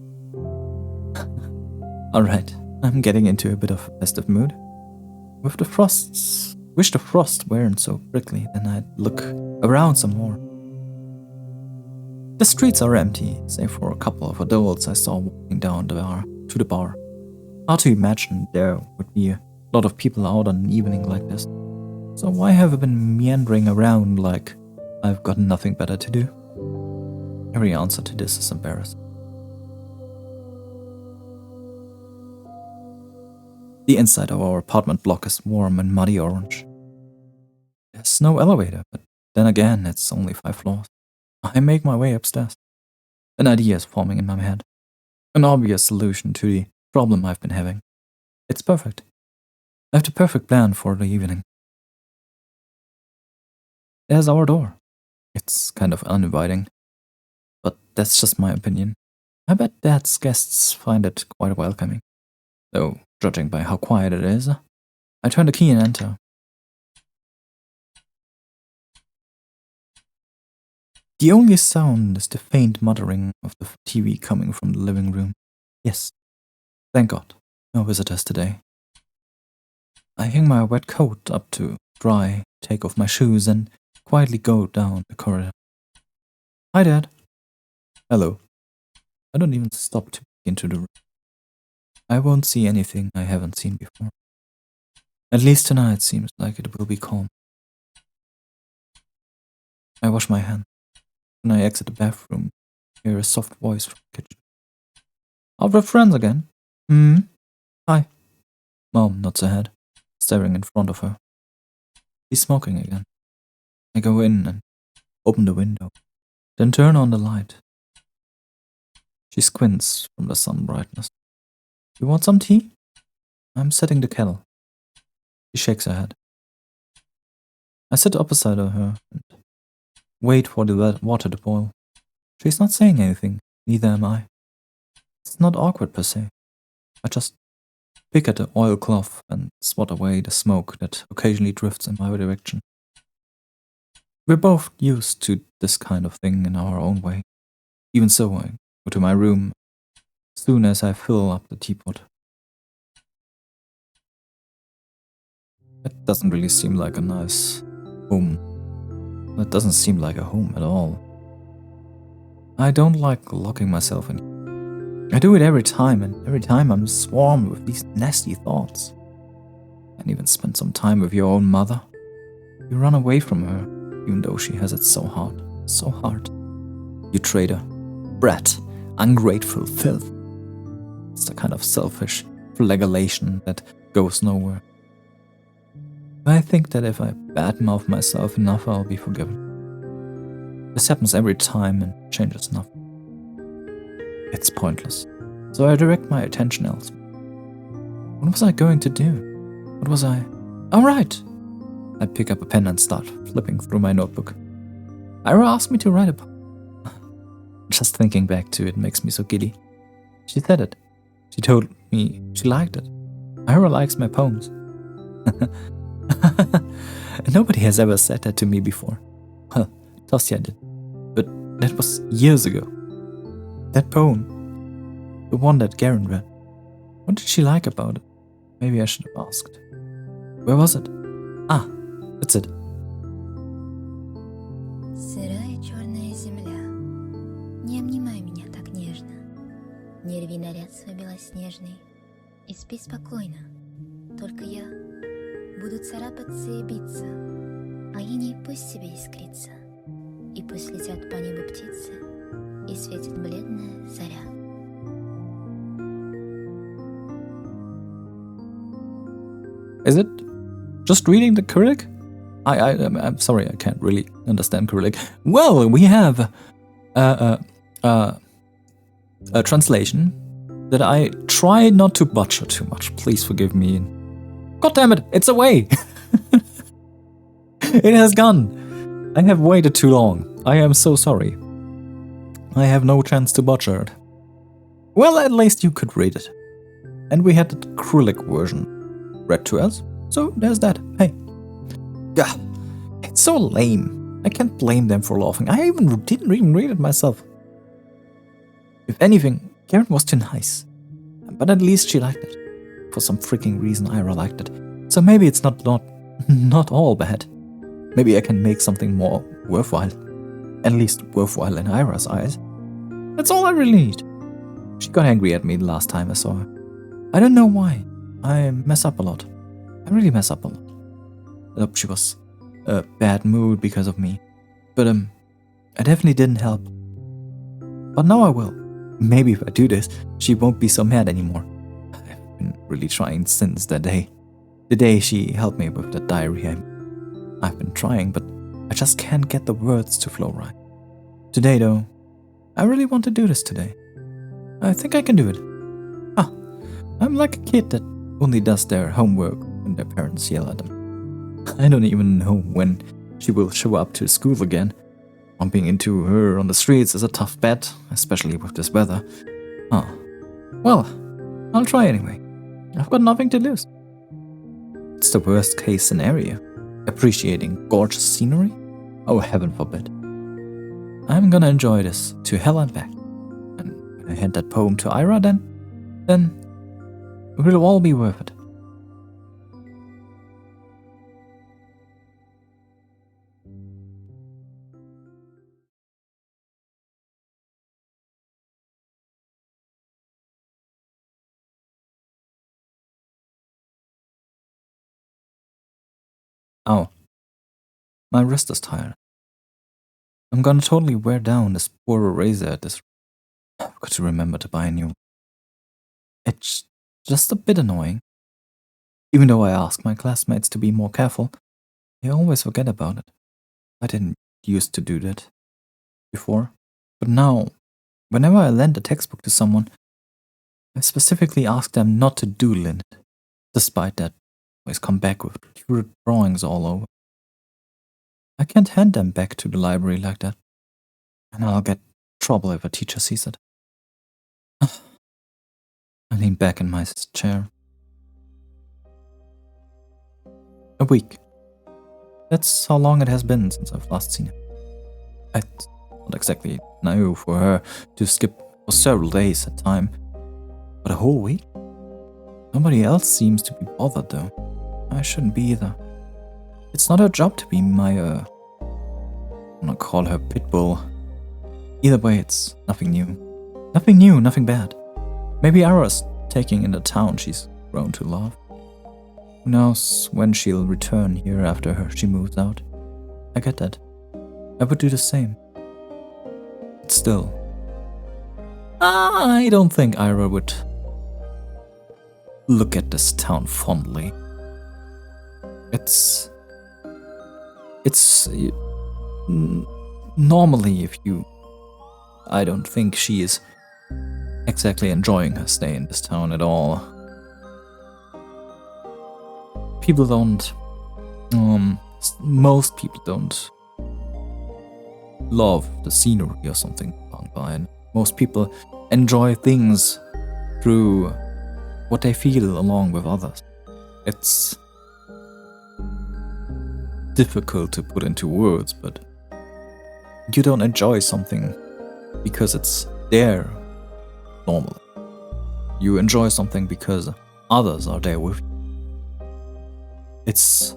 Alright, I'm getting into a bit of a festive mood. Wish the frost weren't so prickly, then I'd look around some more. The streets are empty, save for a couple of adults I saw walking down to the bar. Hard to imagine there would be a lot of people out on an evening like this. So why have I been meandering around like I've got nothing better to do? Every answer to this is embarrassing. The inside of our apartment block is warm and muddy orange. There's no elevator, but then again, it's only 5 floors. I make my way upstairs. An idea is forming in my head. An obvious solution to the problem I've been having. It's perfect. I have the perfect plan for the evening. There's our door. It's kind of uninviting, but that's just my opinion. I bet Dad's guests find it quite welcoming. Though, judging by how quiet it is, I turn the key and enter. The only sound is the faint muttering of the TV coming from the living room. Yes, thank God, no visitors today. I hang my wet coat up to dry, take off my shoes, and quietly go down the corridor. Hi, Dad. Hello. I don't even stop to peek into the room. I won't see anything I haven't seen before. At least tonight seems like it will be calm. I wash my hands. When I exit the bathroom, I hear a soft voice from the kitchen. Out with friends again? Hi. Mom nods her head, staring in front of her. He's smoking again. I go in and open the window, then turn on the light. She squints from the sun brightness. You want some tea? I'm setting the kettle. She shakes her head. I sit opposite her and wait for the water to boil. She's not saying anything, neither am I. It's not awkward per se. I just pick at the oilcloth and swat away the smoke that occasionally drifts in my direction. We're both used to this kind of thing in our own way. Even so, I go to my room as soon as I fill up the teapot. It doesn't really seem like a nice home. It doesn't seem like a home at all. I don't like locking myself in. I do it every time, and every time I'm swarmed with these nasty thoughts. And even spend some time with your own mother. You run away from her, even though she has it so hard. So hard. You traitor. Brat. Ungrateful filth. It's the kind of selfish flagellation that goes nowhere. I think that if I badmouth myself enough, I'll be forgiven. This happens every time and changes nothing. It's pointless, so I direct my attention elsewhere. What was I going to do? What was I? Oh, right! I pick up a pen and start flipping through my notebook. Ira asked me to write a poem. Just thinking back to it makes me so giddy. She said it. She told me she liked it. Ira likes my poems. Nobody has ever said that to me before. Well, Tosya did. But that was years ago. That poem, the one that Garen read. What did she like about it? Maybe I should have asked. Where was it? Ah, that's it. Сырая черная земля, не обнимай меня так нежно. Не рви наряд свой белоснежный и спи спокойно. Только я буду царапаться и биться, а иней пусть себе искрится. И пусть летят по небу птицы, и светит бледная заря. Is it just reading the Cyrillic? I'm sorry, I can't really understand Cyrillic. Well, we have a translation that I try not to butcher too much. Please forgive me. God damn it, it's away! It has gone. I have waited too long. I am so sorry. I have no chance to butcher it. Well, at least you could read it. And we had the Cyrillic version read to us, so there's that. Hey. Yeah, it's so lame. I can't blame them for laughing. I didn't even read it myself. If anything, Karen was too nice. But at least she liked it. For some freaking reason, Ira liked it. So maybe it's not all bad. Maybe I can make something more worthwhile. At least worthwhile in Ira's eyes. That's all I really need. She got angry at me the last time I saw her. I don't know why. I mess up a lot. I really mess up a lot. I hope she was a bad mood because of me. But I definitely didn't help. But now I will. Maybe if I do this, she won't be so mad anymore. I've been really trying since that day. The day she helped me with the diary. I've been trying, but I just can't get the words to flow right. Today, though, I really want to do this today. I think I can do it. I'm like a kid that only does their homework when their parents yell at them. I don't even know when she will show up to school again. Bumping into her on the streets is a tough bet, especially with this weather. Well, I'll try anyway. I've got nothing to lose. It's the worst case scenario. Appreciating gorgeous scenery? Oh, heaven forbid. I'm gonna enjoy this to hell and back. And when I hand that poem to Ira then it will all be worth it. Ow. My wrist is tired. I'm gonna totally wear down this poor eraser at this. I've got to remember to buy a new. It's just a bit annoying. Even though I ask my classmates to be more careful, they always forget about it. I didn't used to do that before, but now, whenever I lend a textbook to someone, I specifically ask them not to doodle in it. Despite that, I always come back with cute drawings all over. I can't hand them back to the library like that, and I'll get trouble if a teacher sees it. I lean back in my chair. A week. That's how long it has been since I've last seen her. It's not exactly new for her to skip for several days at a time, but a whole week? Nobody else seems to be bothered though. I shouldn't be either. It's not her job to be my, I'm gonna call her pitbull. Either way, it's nothing new. Nothing new, nothing bad. Maybe Ara's taking in the town she's grown to love. Who knows when she'll return here after she moves out. I get that. I would do the same. But still, I don't think Ira would look at this town fondly. It's normally I don't think she is exactly enjoying her stay in this town at all. Most people don't love the scenery or something along the line. Most people enjoy things through what they feel along with others. It's difficult to put into words, but you don't enjoy something because it's there normally. You enjoy something because others are there with you. It's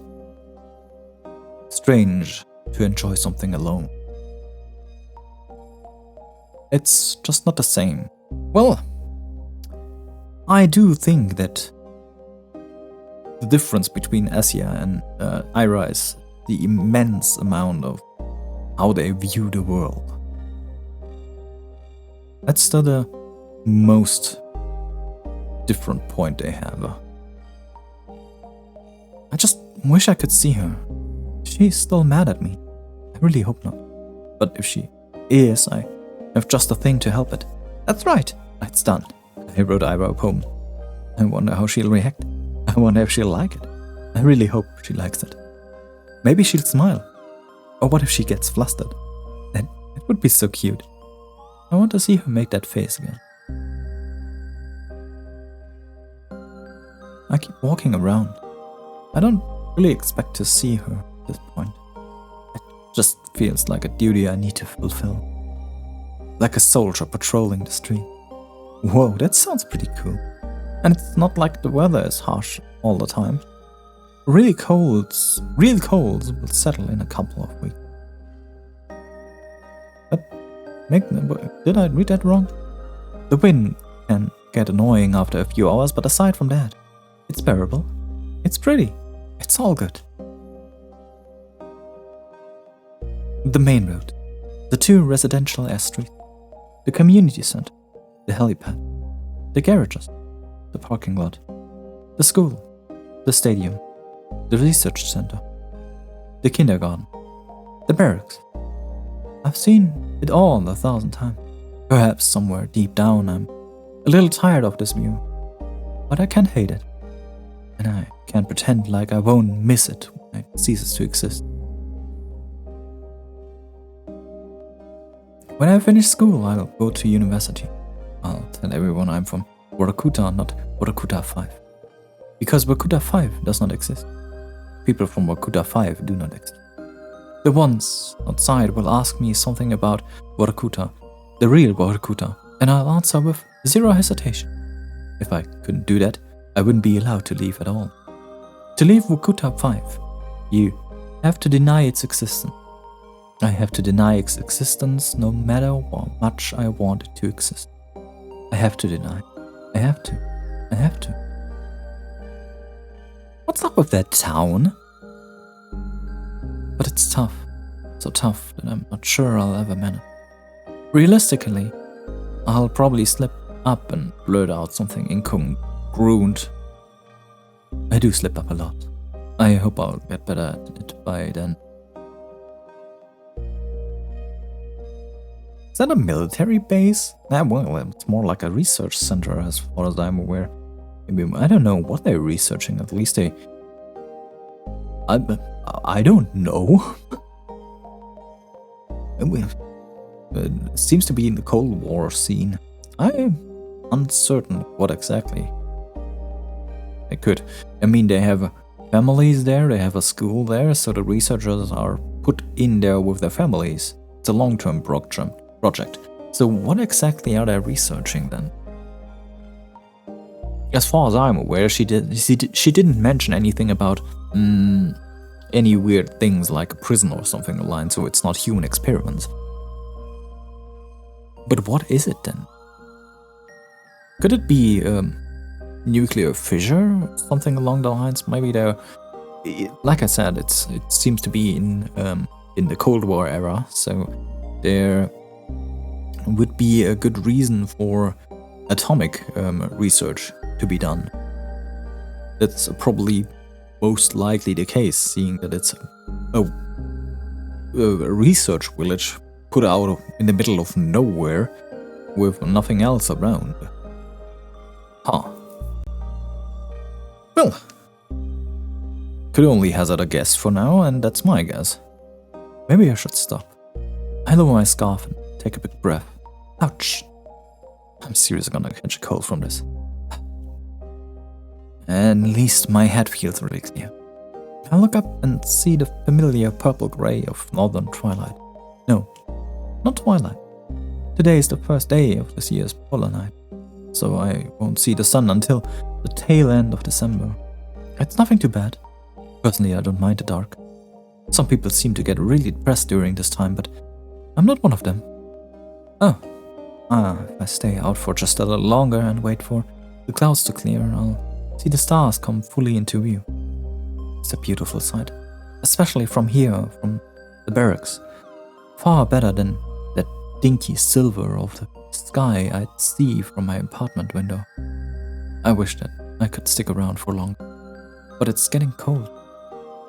strange to enjoy something alone. It's just not the same. Well, I do think that the difference between Asya and Ira is the immense amount of how they view the world. That's the most different point they have. I just wish I could see her. She's still mad at me. I really hope not. But if she is, I have just a thing to help it. That's right. It's done. I wrote Ira a poem. I wonder how she'll react. I wonder if she'll like it. I really hope she likes it. Maybe she'll smile. Or what if she gets flustered? Then it would be so cute. I want to see her make that face again. I keep walking around. I don't really expect to see her at this point. It just feels like a duty I need to fulfill. Like a soldier patrolling the street. Whoa, that sounds pretty cool. And it's not like the weather is harsh all the time. Real colds will settle in a couple of weeks. But did I read that wrong? The wind can get annoying after a few hours, but aside from that, it's bearable. It's pretty. It's all good. The main road, the 2 residential streets, the community center, the helipad, the garages, the parking lot, the school, the stadium, the research center, the kindergarten, the barracks. I've seen it all 1,000 times. Perhaps somewhere deep down I'm a little tired of this view, but I can't hate it. And I can't pretend like I won't miss it when it ceases to exist. When I finish school, I'll go to university. I'll tell everyone I'm from Warakuta, not Warakuta 5. Because Warakuta 5 does not exist. People from Warakuta 5 do not exist. The ones outside will ask me something about Warakuta, the real Warakuta, and I'll answer with zero hesitation. If I couldn't do that, I wouldn't be allowed to leave at all. To leave Warakuta 5, you have to deny its existence. I have to deny its existence no matter how much I want it to exist. I have to deny. I have to. I have to. What's up with that town? But it's tough. So tough that I'm not sure I'll ever manage. Realistically, I'll probably slip up and blurt out something incongruent. I do slip up a lot. I hope I'll get better at it by then. Is that a military base? Well, it's more like a research center as far as I'm aware. Maybe, I don't know what they're researching. At least they... I don't know. It seems to be in the Cold War scene. I'm uncertain what exactly. They could. I mean, they have families there, they have a school there, so the researchers are put in there with their families. It's a long-term project. So what exactly are they researching then? As far as I'm aware, she didn't mention anything about any weird things like a prison or something aligned, so it's not human experiments. But what is it then? Could it be nuclear fissure, something along the lines? Maybe they're, like I said, it seems to be in the Cold War era, so there would be a good reason for atomic research to be done. That's probably most likely the case, seeing that it's a research village put out in the middle of nowhere with nothing else around. Huh. Well, could only hazard a guess for now, and that's my guess. Maybe I should stop. I lower my scarf and take a big breath. Ouch. I'm seriously gonna catch a cold from this. At least my head feels really clear. I look up and see the familiar purple grey of northern twilight. No, not twilight. Today is the first day of this year's polar night, so I won't see the sun until the tail end of December. It's nothing too bad. Personally, I don't mind the dark. Some people seem to get really depressed during this time, but I'm not one of them. If I stay out for just a little longer and wait for the clouds to clear, I'll see the stars come fully into view. It's a beautiful sight, especially from here, from the barracks. Far better than that dinky silver of the sky I'd see from my apartment window. I wish that I could stick around for longer, but it's getting cold.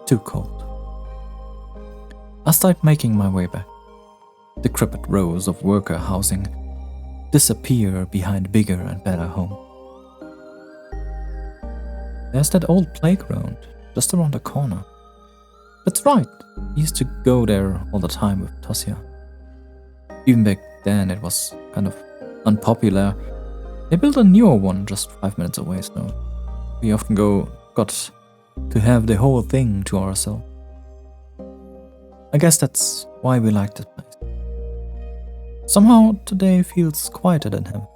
Too cold. I start making my way back. Decrepit rows of worker housing disappear behind bigger and better homes. There's that old playground just around the corner. That's right, I used to go there all the time with Tasya. Even back then it was kind of unpopular. They built a newer one just 5 minutes away, so we often got to have the whole thing to ourselves. I guess that's why we like this place. Somehow today feels quieter than ever.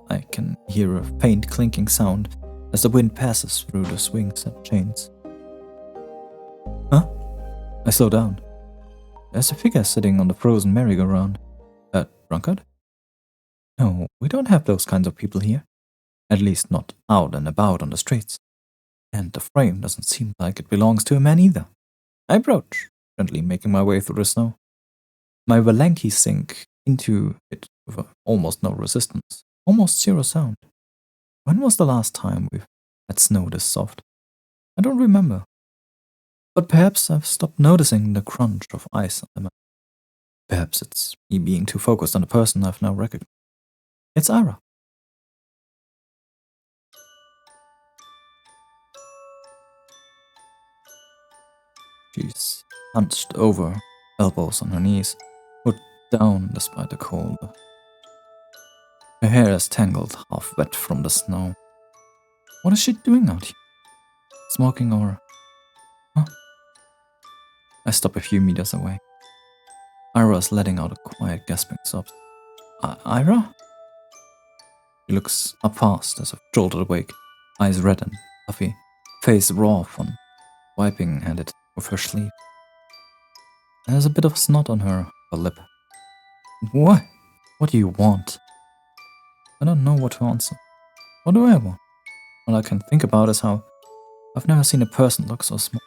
I can hear a faint clinking sound as the wind passes through the swings and chains. Huh? I slow down. There's a figure sitting on the frozen merry-go-round. A drunkard? No, we don't have those kinds of people here. At least not out and about on the streets. And the frame doesn't seem like it belongs to a man either. I approach, gently making my way through the snow. My Valanki sink into it with almost no resistance, almost zero sound. When was the last time we've had snow this soft? I don't remember. But perhaps I've stopped noticing the crunch of ice on the map. Perhaps it's me being too focused on the person I've now recognized. It's Ira. She's hunched over, elbows on her knees, put down despite the cold. Her hair is tangled, half wet from the snow. What is she doing out here? Smoking or... Huh? I stop a few meters away. Ira is letting out a quiet gasping sob. Ira? She looks up fast as if jolted awake, eyes red and puffy, face raw from wiping at it with her sleeve. There's a bit of snot on her lip. What? What do you want? I don't know what to answer. What do I want? All I can think about is how I've never seen a person look so small.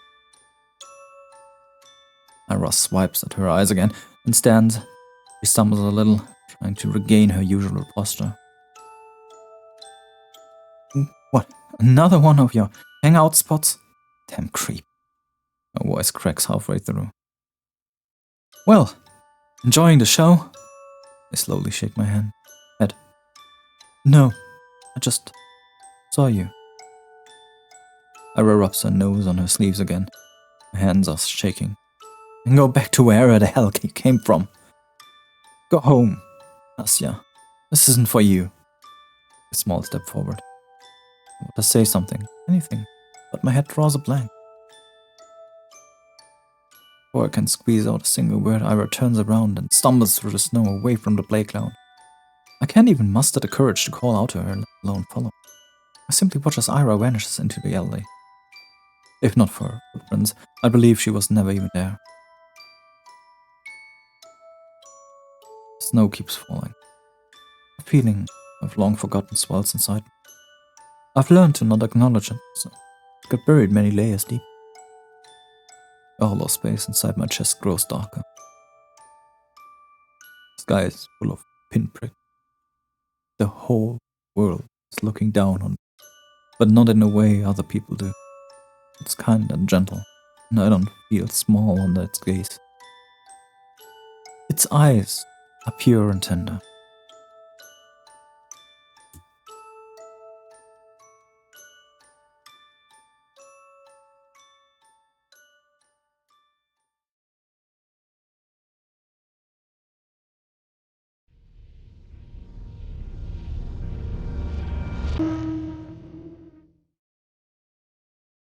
Ira swipes at her eyes again and stands. She stumbles a little, trying to regain her usual posture. What? Another one of your Hangout spots? Damn creep. My voice cracks halfway through. Well, enjoying the show? I slowly shake my head. No, I just saw you. Ira rubs her nose on her sleeves again. My hands are shaking. And go back to wherever the hell you came from. Go home, Asya. This isn't for you. A small step forward. I want to say something, anything, but my head draws a blank. Before I can squeeze out a single word, Ira turns around and stumbles through the snow away from the playground. I can't even muster the courage to call out to her, let alone follow. I simply watch as Ira vanishes into the alley. If not for her footprints, I believe she was never even there. Snow keeps falling. A feeling I've long forgotten swells inside me. I've learned to not acknowledge it, so it got buried many layers deep. A hollow space inside my chest grows darker. The sky is full of pinpricks. The whole world is looking down on me, but not in a way other people do. It's kind and gentle, and I don't feel small under its gaze. Its eyes are pure and tender.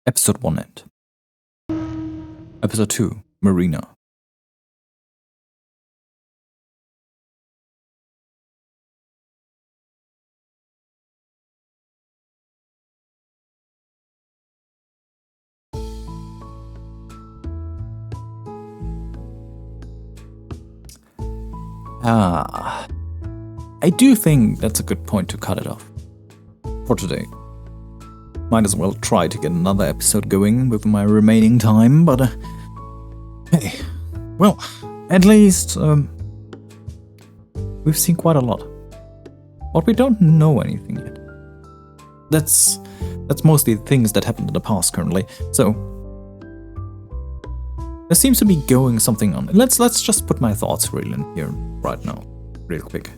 Episode 1 end. Episode 2, Marina. I do think that's a good point to cut it off. For today. Might as well try to get another episode going with my remaining time, but hey, well, at least we've seen quite a lot. But we don't know anything yet. That's mostly things that happened in the past currently, so there seems to be going something on. Let's just put my thoughts real in here right now, real quick.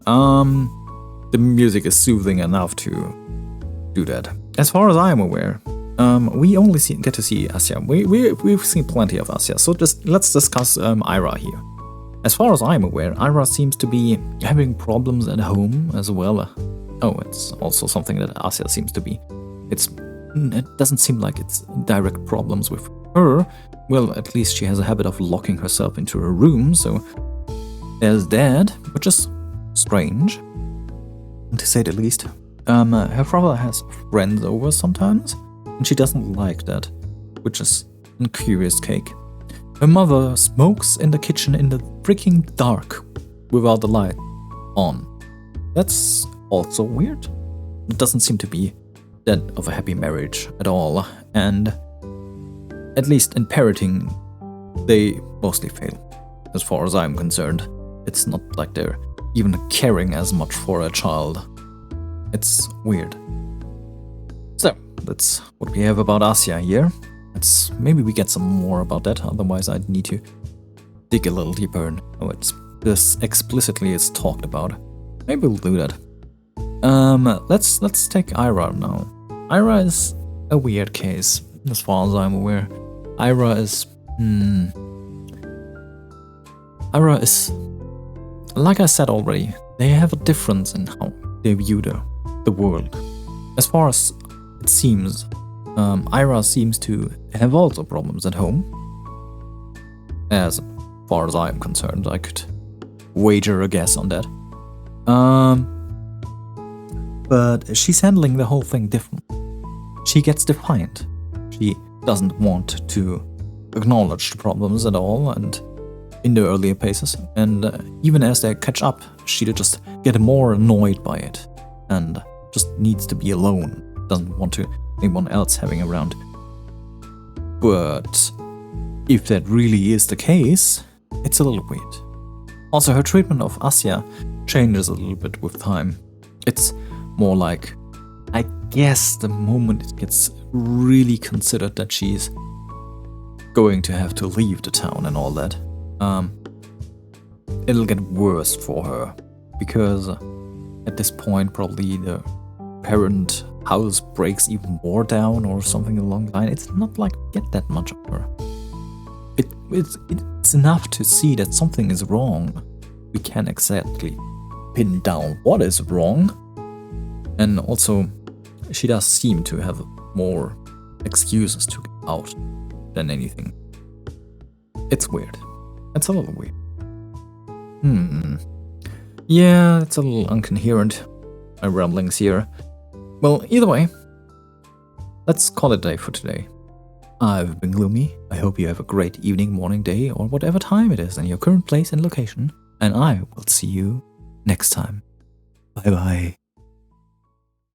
The music is soothing enough to do that. As far as I'm aware, we only get to see Asya. We've seen plenty of Asya, so let's discuss Ira here. As far as I'm aware, Ira seems to be having problems at home as well. It's also something that Asya seems to be. It doesn't seem like it's direct problems with her. Well, at least she has a habit of locking herself into her room, so there's that, which is strange, to say the least. Her father has friends over sometimes, and she doesn't like that, which is a curious cake. Her mother smokes in the kitchen in the freaking dark, without the light on. That's also weird. It doesn't seem to be that of a happy marriage at all, and at least in parenting, they mostly fail. As far as I'm concerned, it's not like they're even caring as much for a child. It's weird. So, that's what we have about Asya here. Maybe we get some more about that, otherwise I'd need to dig a little deeper and this explicitly is talked about. Maybe we'll do that. Let's take Ira now. Ira is a weird case, as far as I'm aware. Ira is, like I said already, they have a difference in how they view the world. As far as it seems, Ira seems to have also problems at home. As far as I'm concerned, I could wager a guess on that. But she's handling the whole thing different. She gets defiant. She doesn't want to acknowledge the problems at all, and in the earlier paces, and even as they catch up, she'll just get more annoyed by it, and just needs to be alone, doesn't want anyone else having around. But if that really is the case, it's a little weird. Also, her treatment of Asya changes a little bit with time. It's more like, I guess the moment it gets really considered that she's going to have to leave the town and all that, it'll get worse for her, because at this point probably the parent house breaks even more down or something along the line. It's not like we get that much of her. It's enough to see that something is wrong. We can't exactly pin down what is wrong. And also, she does seem to have more excuses to get out than anything. It's weird. It's a little weird. Yeah, it's a little incoherent, my ramblings here. Well, either way, let's call it a day for today. I've been Gloomy. I hope you have a great evening, morning, day, or whatever time it is in your current place and location. And I will see you next time. Bye bye.